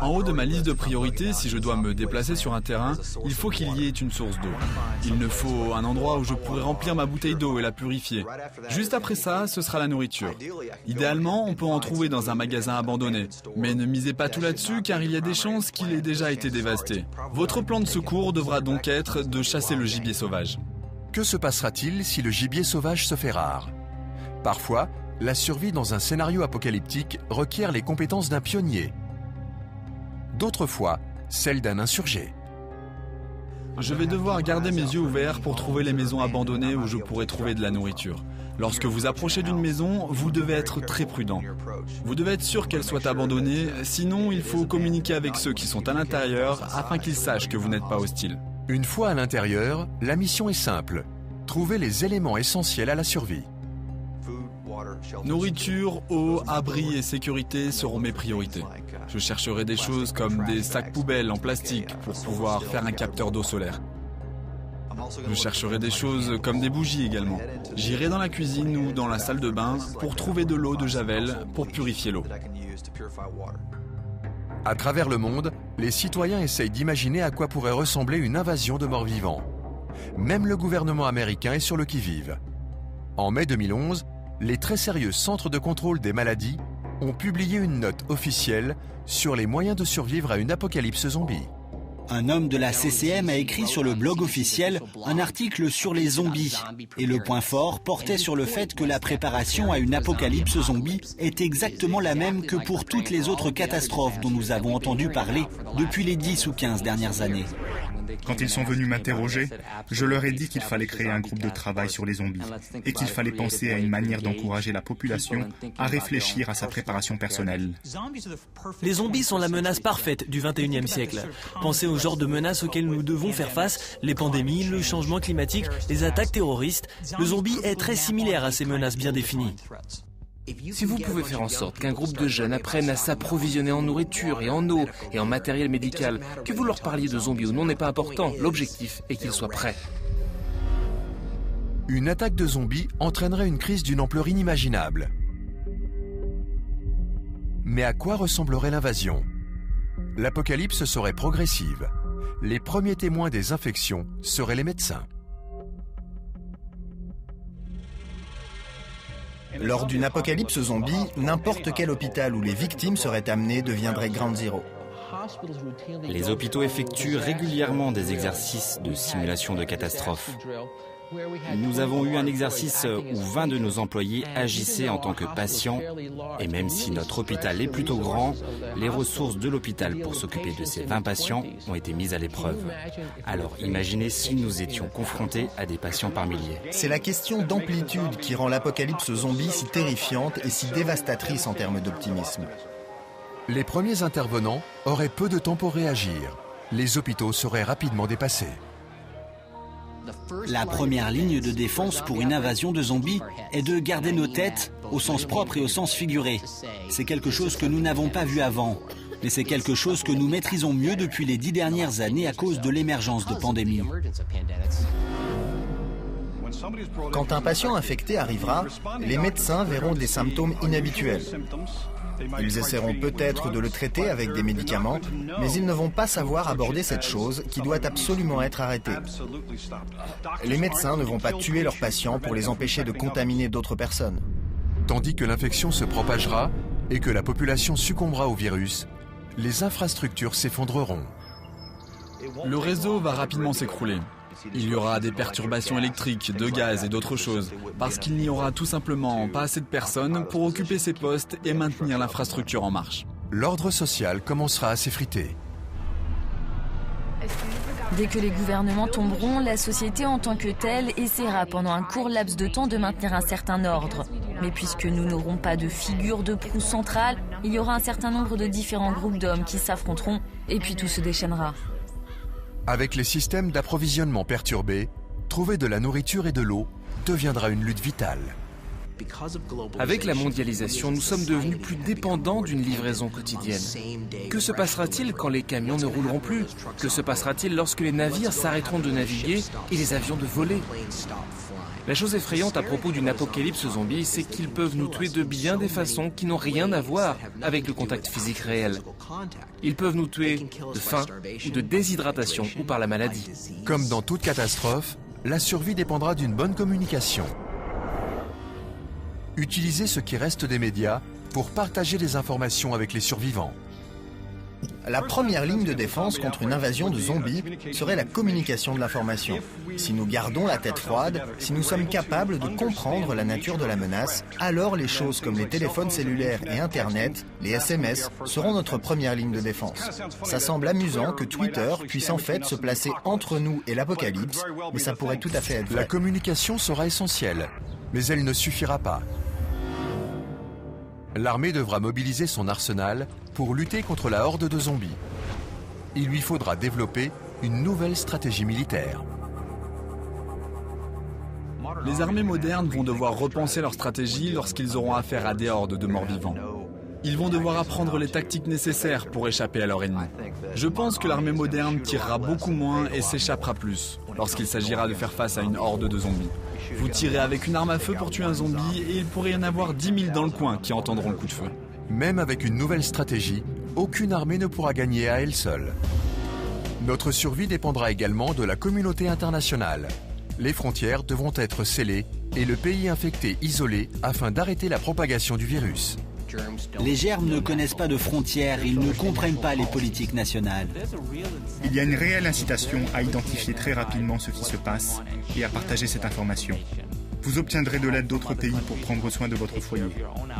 En haut de ma liste de priorités, si je dois me déplacer sur un terrain, il faut qu'il y ait une source d'eau. Il me faut un endroit où je pourrai remplir ma bouteille d'eau et la purifier. Juste après ça, ce sera la nourriture. Idéalement, on peut en trouver dans un magasin abandonné. Mais ne misez pas tout là-dessus car il y a des chances qu'il ait déjà été dévasté. Votre plan de secours devra donc être de chasser le gibier sauvage. Que se passera-t-il si le gibier sauvage se fait rare? Parfois, la survie dans un scénario apocalyptique requiert les compétences d'un pionnier. D'autres fois, celles d'un insurgé. Je vais devoir garder mes yeux ouverts pour trouver les maisons abandonnées où je pourrai trouver de la nourriture. Lorsque vous approchez d'une maison, vous devez être très prudent. Vous devez être sûr qu'elle soit abandonnée, sinon il faut communiquer avec ceux qui sont à l'intérieur afin qu'ils sachent que vous n'êtes pas hostile. Une fois à l'intérieur, la mission est simple. Trouver les éléments essentiels à la survie. Nourriture, eau, abri et sécurité seront mes priorités. Je chercherai des choses comme des sacs poubelles en plastique pour pouvoir faire un capteur d'eau solaire. Je chercherai des choses comme des bougies également. J'irai dans la cuisine ou dans la salle de bain pour trouver de l'eau de Javel pour purifier l'eau. À travers le monde, les citoyens essayent d'imaginer à quoi pourrait ressembler une invasion de morts-vivants. Même le gouvernement américain est sur le qui-vive. En mai 2011, les très sérieux centres de contrôle des maladies ont publié une note officielle sur les moyens de survivre à une apocalypse zombie. Un homme de la CCM a écrit sur le blog officiel un article sur les zombies. Et le point fort portait sur le fait que la préparation à une apocalypse zombie est exactement la même que pour toutes les autres catastrophes dont nous avons entendu parler depuis les 10 ou 15 dernières années. Quand ils sont venus m'interroger, je leur ai dit qu'il fallait créer un groupe de travail sur les zombies et qu'il fallait penser à une manière d'encourager la population à réfléchir à sa préparation personnelle. Les zombies sont la menace parfaite du 21e siècle. Pensez au genre de menaces auxquelles nous devons faire face, les pandémies, le changement climatique, les attaques terroristes. Le zombie est très similaire à ces menaces bien définies. Si vous pouvez faire en sorte qu'un groupe de jeunes apprennent à s'approvisionner en nourriture et en eau et en matériel médical, que vous leur parliez de zombies ou non n'est pas important, l'objectif est qu'ils soient prêts. Une attaque de zombies entraînerait une crise d'une ampleur inimaginable. Mais à quoi ressemblerait l'invasion? L'apocalypse serait progressive. Les premiers témoins des infections seraient les médecins. Lors d'une apocalypse zombie, n'importe quel hôpital où les victimes seraient amenées deviendrait Ground Zero. Les hôpitaux effectuent régulièrement des exercices de simulation de catastrophe. Nous avons eu un exercice où 20 de nos employés agissaient en tant que patients et même si notre hôpital est plutôt grand, les ressources de l'hôpital pour s'occuper de ces 20 patients ont été mises à l'épreuve. Alors imaginez si nous étions confrontés à des patients par milliers. C'est la question d'amplitude qui rend l'apocalypse zombie si terrifiante et si dévastatrice en termes d'optimisme. Les premiers intervenants auraient peu de temps pour réagir. Les hôpitaux seraient rapidement dépassés. La première ligne de défense pour une invasion de zombies est de garder nos têtes, au sens propre et au sens figuré. C'est quelque chose que nous n'avons pas vu avant, mais c'est quelque chose que nous maîtrisons mieux depuis les 10 dernières années à cause de l'émergence de pandémies. Quand un patient infecté arrivera, les médecins verront des symptômes inhabituels. Ils essaieront peut-être de le traiter avec des médicaments, mais ils ne vont pas savoir aborder cette chose qui doit absolument être arrêtée. Les médecins ne vont pas tuer leurs patients pour les empêcher de contaminer d'autres personnes. Tandis que l'infection se propagera et que la population succombera au virus, les infrastructures s'effondreront. Le réseau va rapidement s'écrouler. Il y aura des perturbations électriques, de gaz et d'autres choses, parce qu'il n'y aura tout simplement pas assez de personnes pour occuper ces postes et maintenir l'infrastructure en marche. L'ordre social commencera à s'effriter. Dès que les gouvernements tomberont, la société en tant que telle essaiera pendant un court laps de temps de maintenir un certain ordre. Mais puisque nous n'aurons pas de figure de proue centrale, il y aura un certain nombre de différents groupes d'hommes qui s'affronteront et puis tout se déchaînera. Avec les systèmes d'approvisionnement perturbés, trouver de la nourriture et de l'eau deviendra une lutte vitale. Avec la mondialisation, nous sommes devenus plus dépendants d'une livraison quotidienne. Que se passera-t-il quand les camions ne rouleront plus? Que se passera-t-il lorsque les navires s'arrêteront de naviguer et les avions de voler? La chose effrayante à propos d'une apocalypse zombie, c'est qu'ils peuvent nous tuer de bien des façons qui n'ont rien à voir avec le contact physique réel. Ils peuvent nous tuer de faim, ou de déshydratation ou par la maladie. Comme dans toute catastrophe, la survie dépendra d'une bonne communication. Utilisez ce qui reste des médias pour partager des informations avec les survivants. La première ligne de défense contre une invasion de zombies serait la communication de l'information. Si nous gardons la tête froide, si nous sommes capables de comprendre la nature de la menace, alors les choses comme les téléphones cellulaires et Internet, les SMS, seront notre première ligne de défense. Ça semble amusant que Twitter puisse en fait se placer entre nous et l'apocalypse, mais ça pourrait tout à fait être vrai. La communication sera essentielle, mais elle ne suffira pas. L'armée devra mobiliser son arsenal pour lutter contre la horde de zombies. Il lui faudra développer une nouvelle stratégie militaire. Les armées modernes vont devoir repenser leur stratégie lorsqu'ils auront affaire à des hordes de morts-vivants. Ils vont devoir apprendre les tactiques nécessaires pour échapper à leur ennemi. Je pense que l'armée moderne tirera beaucoup moins et s'échappera plus lorsqu'il s'agira de faire face à une horde de zombies. Vous tirez avec une arme à feu pour tuer un zombie et il pourrait y en avoir 10 000 dans le coin qui entendront le coup de feu. Même avec une nouvelle stratégie, aucune armée ne pourra gagner à elle seule. Notre survie dépendra également de la communauté internationale. Les frontières devront être scellées et le pays infecté isolé afin d'arrêter la propagation du virus. Les germes ne connaissent pas de frontières, ils ne comprennent pas les politiques nationales. Il y a une réelle incitation à identifier très rapidement ce qui se passe et à partager cette information. Vous obtiendrez de l'aide d'autres pays pour prendre soin de votre foyer.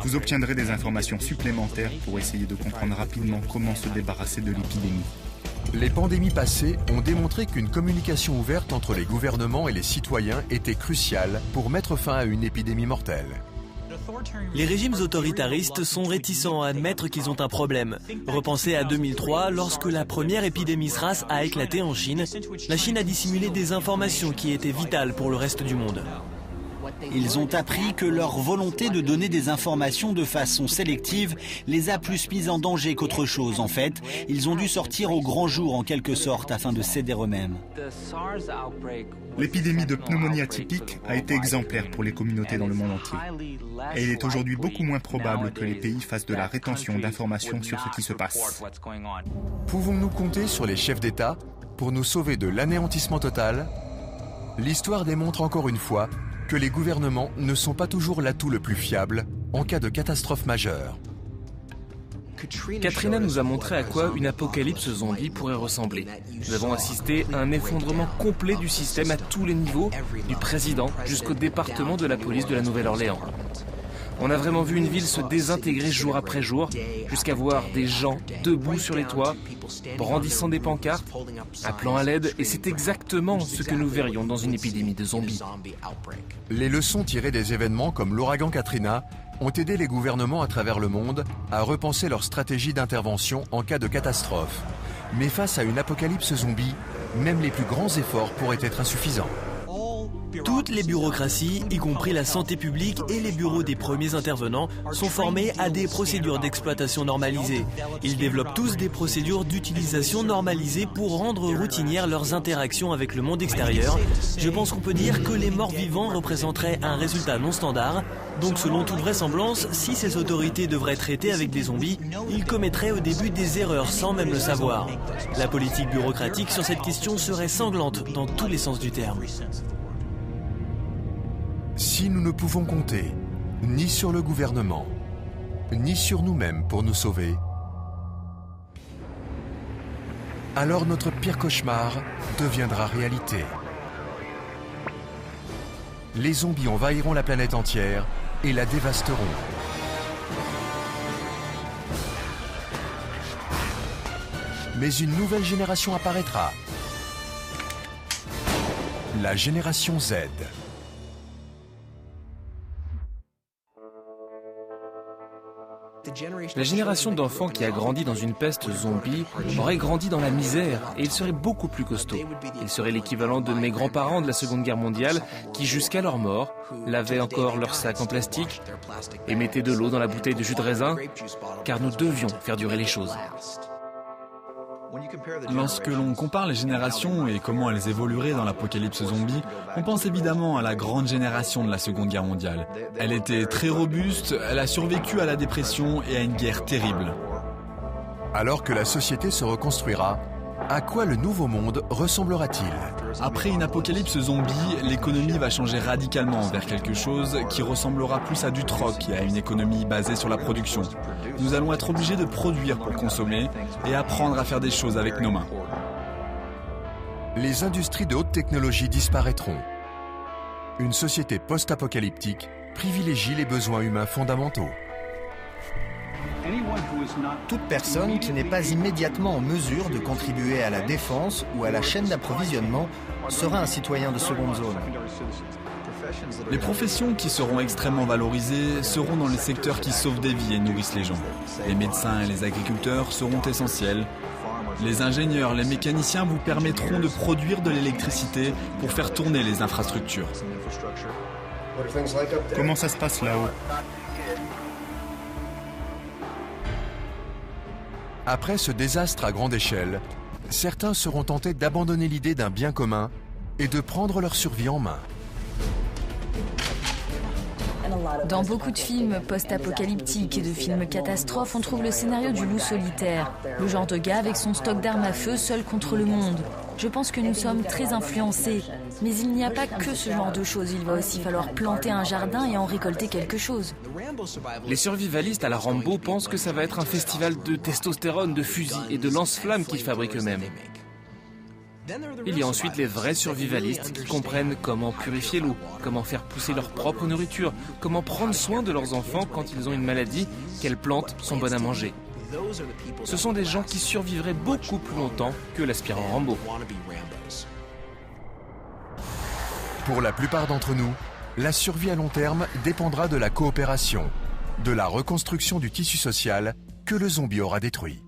Vous obtiendrez des informations supplémentaires pour essayer de comprendre rapidement comment se débarrasser de l'épidémie. Les pandémies passées ont démontré qu'une communication ouverte entre les gouvernements et les citoyens était cruciale pour mettre fin à une épidémie mortelle. Les régimes autoritaristes sont réticents à admettre qu'ils ont un problème. Repensez à 2003, lorsque la première épidémie SRAS a éclaté en Chine. La Chine a dissimulé des informations qui étaient vitales pour le reste du monde. Ils ont appris que leur volonté de donner des informations de façon sélective les a plus mis en danger qu'autre chose. En fait, ils ont dû sortir au grand jour en quelque sorte afin de s'aider eux-mêmes. L'épidémie de pneumonie atypique a été exemplaire pour les communautés dans le monde entier. Et il est aujourd'hui beaucoup moins probable que les pays fassent de la rétention d'informations sur ce qui se passe. Pouvons-nous compter sur les chefs d'État pour nous sauver de l'anéantissement total? L'histoire démontre encore une fois que les gouvernements ne sont pas toujours l'atout le plus fiable en cas de catastrophe majeure. Katrina nous a montré à quoi une apocalypse zombie pourrait ressembler. Nous avons assisté à un effondrement complet du système à tous les niveaux, du président jusqu'au département de la police de la Nouvelle-Orléans. On a vraiment vu une ville se désintégrer jour après jour, jusqu'à voir des gens debout sur les toits, brandissant des pancartes, appelant à l'aide, et c'est exactement ce que nous verrions dans une épidémie de zombies. Les leçons tirées des événements comme l'ouragan Katrina ont aidé les gouvernements à travers le monde à repenser leur stratégie d'intervention en cas de catastrophe. Mais face à une apocalypse zombie, même les plus grands efforts pourraient être insuffisants. Toutes les bureaucraties, y compris la santé publique et les bureaux des premiers intervenants, sont formés à des procédures d'exploitation normalisées. Ils développent tous des procédures d'utilisation normalisées pour rendre routinières leurs interactions avec le monde extérieur. Je pense qu'on peut dire que les morts vivants représenteraient un résultat non standard. Donc selon toute vraisemblance, si ces autorités devraient traiter avec des zombies, ils commettraient au début des erreurs sans même le savoir. La politique bureaucratique sur cette question serait sanglante dans tous les sens du terme. Si nous ne pouvons compter ni sur le gouvernement, ni sur nous-mêmes pour nous sauver, alors notre pire cauchemar deviendra réalité. Les zombies envahiront la planète entière et la dévasteront. Mais une nouvelle génération apparaîtra. La génération Z. La génération d'enfants qui a grandi dans une peste zombie aurait grandi dans la misère et ils seraient beaucoup plus costauds. Ils seraient l'équivalent de mes grands-parents de la Seconde Guerre mondiale qui, jusqu'à leur mort, lavaient encore leurs sacs en plastique et mettaient de l'eau dans la bouteille de jus de raisin, car nous devions faire durer les choses. Lorsque l'on compare les générations et comment elles évolueraient dans l'apocalypse zombie, on pense évidemment à la grande génération de la Seconde Guerre mondiale. Elle était très robuste, elle a survécu à la dépression et à une guerre terrible. Alors que la société se reconstruira, à quoi le nouveau monde ressemblera-t-il? Après une apocalypse zombie, l'économie va changer radicalement vers quelque chose qui ressemblera plus à du troc et à une économie basée sur la production. Nous allons être obligés de produire pour consommer et apprendre à faire des choses avec nos mains. Les industries de haute technologie disparaîtront. Une société post-apocalyptique privilégie les besoins humains fondamentaux. Toute personne qui n'est pas immédiatement en mesure de contribuer à la défense ou à la chaîne d'approvisionnement sera un citoyen de seconde zone. Les professions qui seront extrêmement valorisées seront dans les secteurs qui sauvent des vies et nourrissent les gens. Les médecins et les agriculteurs seront essentiels. Les ingénieurs, les mécaniciens vous permettront de produire de l'électricité pour faire tourner les infrastructures. Comment ça se passe là-haut? Après ce désastre à grande échelle, certains seront tentés d'abandonner l'idée d'un bien commun et de prendre leur survie en main. Dans beaucoup de films post-apocalyptiques et de films catastrophes, on trouve le scénario du loup solitaire, le genre de gars avec son stock d'armes à feu seul contre le monde. Je pense que nous sommes très influencés, mais il n'y a pas que ce genre de choses, il va aussi falloir planter un jardin et en récolter quelque chose. Les survivalistes à la Rambo pensent que ça va être un festival de testostérone, de fusils et de lance-flammes qu'ils fabriquent eux-mêmes. Il y a ensuite les vrais survivalistes qui comprennent comment purifier l'eau, comment faire pousser leur propre nourriture, comment prendre soin de leurs enfants quand ils ont une maladie, quelles plantes sont bonnes à manger. Ce sont des gens qui survivraient beaucoup plus longtemps que l'aspirant Rambo. Pour la plupart d'entre nous, la survie à long terme dépendra de la coopération, de la reconstruction du tissu social que le zombie aura détruit.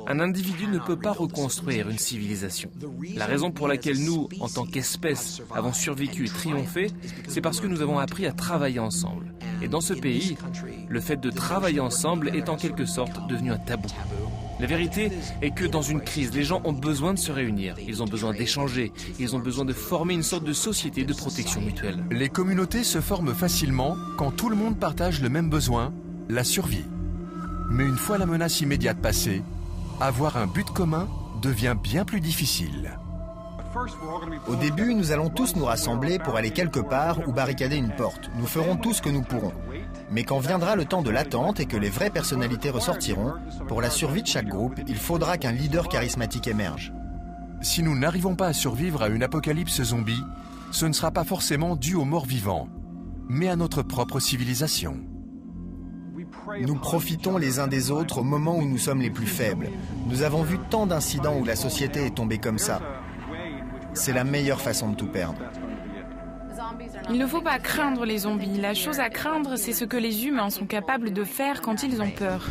Un individu ne peut pas reconstruire une civilisation. La raison pour laquelle nous, en tant qu'espèce, avons survécu et triomphé, c'est parce que nous avons appris à travailler ensemble. Et dans ce pays, le fait de travailler ensemble est en quelque sorte devenu un tabou. La vérité est que dans une crise, les gens ont besoin de se réunir, ils ont besoin d'échanger, ils ont besoin de former une sorte de société de protection mutuelle. Les communautés se forment facilement quand tout le monde partage le même besoin, la survie. Mais une fois la menace immédiate passée, avoir un but commun devient bien plus difficile. Au début, nous allons tous nous rassembler pour aller quelque part ou barricader une porte. Nous ferons tout ce que nous pourrons. Mais quand viendra le temps de l'attente et que les vraies personnalités ressortiront, pour la survie de chaque groupe, il faudra qu'un leader charismatique émerge. Si nous n'arrivons pas à survivre à une apocalypse zombie, ce ne sera pas forcément dû aux morts vivants, mais à notre propre civilisation. Nous profitons les uns des autres au moment où nous sommes les plus faibles. Nous avons vu tant d'incidents où la société est tombée comme ça. C'est la meilleure façon de tout perdre. Il ne faut pas craindre les zombies. La chose à craindre, c'est ce que les humains sont capables de faire quand ils ont peur.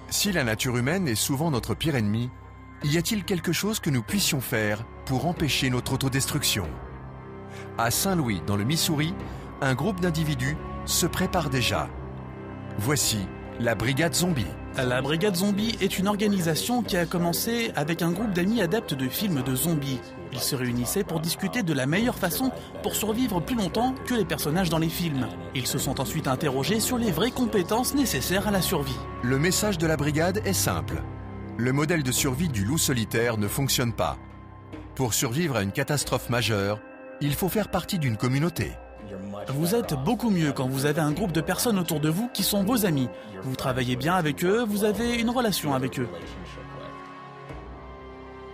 Si la nature humaine est souvent notre pire ennemi, y a-t-il quelque chose que nous puissions faire pour empêcher notre autodestruction? À Saint-Louis, dans le Missouri, un groupe d'individus se prépare déjà. Voici la Brigade Zombie. La Brigade Zombie est une organisation qui a commencé avec un groupe d'amis adeptes de films de zombies. Ils se réunissaient pour discuter de la meilleure façon pour survivre plus longtemps que les personnages dans les films. Ils se sont ensuite interrogés sur les vraies compétences nécessaires à la survie. Le message de la brigade est simple. Le modèle de survie du loup solitaire ne fonctionne pas. Pour survivre à une catastrophe majeure, il faut faire partie d'une communauté. Vous êtes beaucoup mieux quand vous avez un groupe de personnes autour de vous qui sont vos amis. Vous travaillez bien avec eux, vous avez une relation avec eux.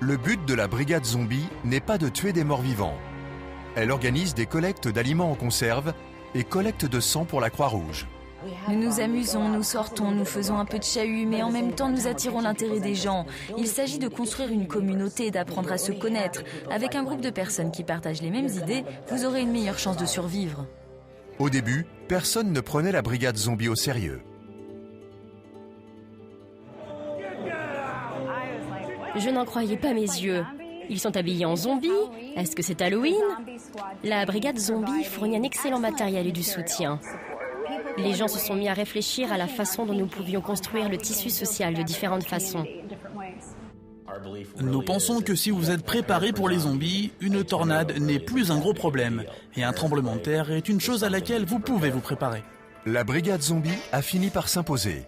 Le but de la Brigade Zombie n'est pas de tuer des morts vivants. Elle organise des collectes d'aliments en conserve et collecte de sang pour la Croix-Rouge. Nous nous amusons, nous sortons, nous faisons un peu de chahut, mais en même temps nous attirons l'intérêt des gens. Il s'agit de construire une communauté, d'apprendre à se connaître. Avec un groupe de personnes qui partagent les mêmes idées, vous aurez une meilleure chance de survivre. Au début, personne ne prenait la brigade zombie au sérieux. Je n'en croyais pas mes yeux. Ils sont habillés en zombies? Est-ce que c'est Halloween? La brigade zombie fournit un excellent matériel et du soutien. Les gens se sont mis à réfléchir à la façon dont nous pouvions construire le tissu social de différentes façons. Nous pensons que si vous êtes préparés pour les zombies, une tornade n'est plus un gros problème. Et un tremblement de terre est une chose à laquelle vous pouvez vous préparer. La brigade zombie a fini par s'imposer.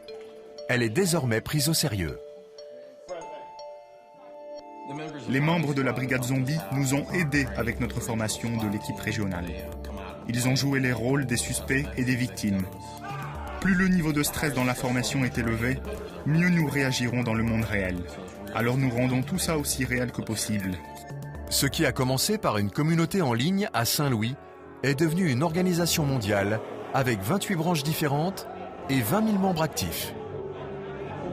Elle est désormais prise au sérieux. Les membres de la brigade zombie nous ont aidés avec notre formation de l'équipe régionale. Ils ont joué les rôles des suspects et des victimes. Plus le niveau de stress dans la formation est élevé, mieux nous réagirons dans le monde réel. Alors nous rendons tout ça aussi réel que possible. Ce qui a commencé par une communauté en ligne à Saint-Louis est devenu une organisation mondiale avec 28 branches différentes et 20 000 membres actifs.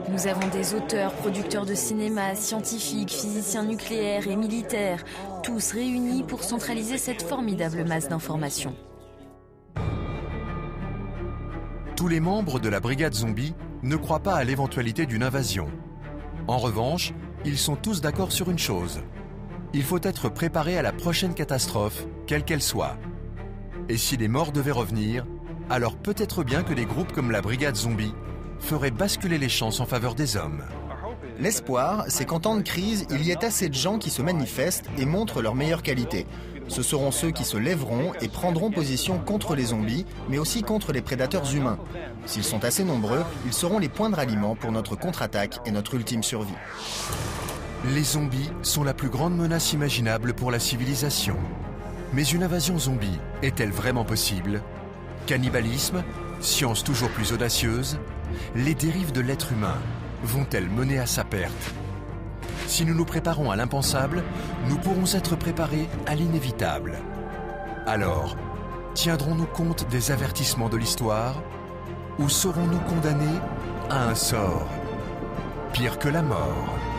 Nous avons des auteurs, producteurs de cinéma, scientifiques, physiciens nucléaires et militaires, tous réunis pour centraliser cette formidable masse d'informations. Tous les membres de la brigade zombie ne croient pas à l'éventualité d'une invasion. En revanche, ils sont tous d'accord sur une chose. Il faut être préparé à la prochaine catastrophe, quelle qu'elle soit. Et si les morts devaient revenir, alors peut-être bien que des groupes comme la brigade zombie ferait basculer les chances en faveur des hommes. L'espoir, c'est qu'en temps de crise, il y ait assez de gens qui se manifestent et montrent leurs meilleures qualités. Ce seront ceux qui se lèveront et prendront position contre les zombies, mais aussi contre les prédateurs humains. S'ils sont assez nombreux, ils seront les points de ralliement pour notre contre-attaque et notre ultime survie. Les zombies sont la plus grande menace imaginable pour la civilisation. Mais une invasion zombie est-elle vraiment possible? Cannibalisme, science toujours plus audacieuse, les dérives de l'être humain vont-elles mener à sa perte? Si nous nous préparons à l'impensable, nous pourrons être préparés à l'inévitable. Alors, tiendrons-nous compte des avertissements de l'histoire ou serons-nous condamnés à un sort pire que la mort?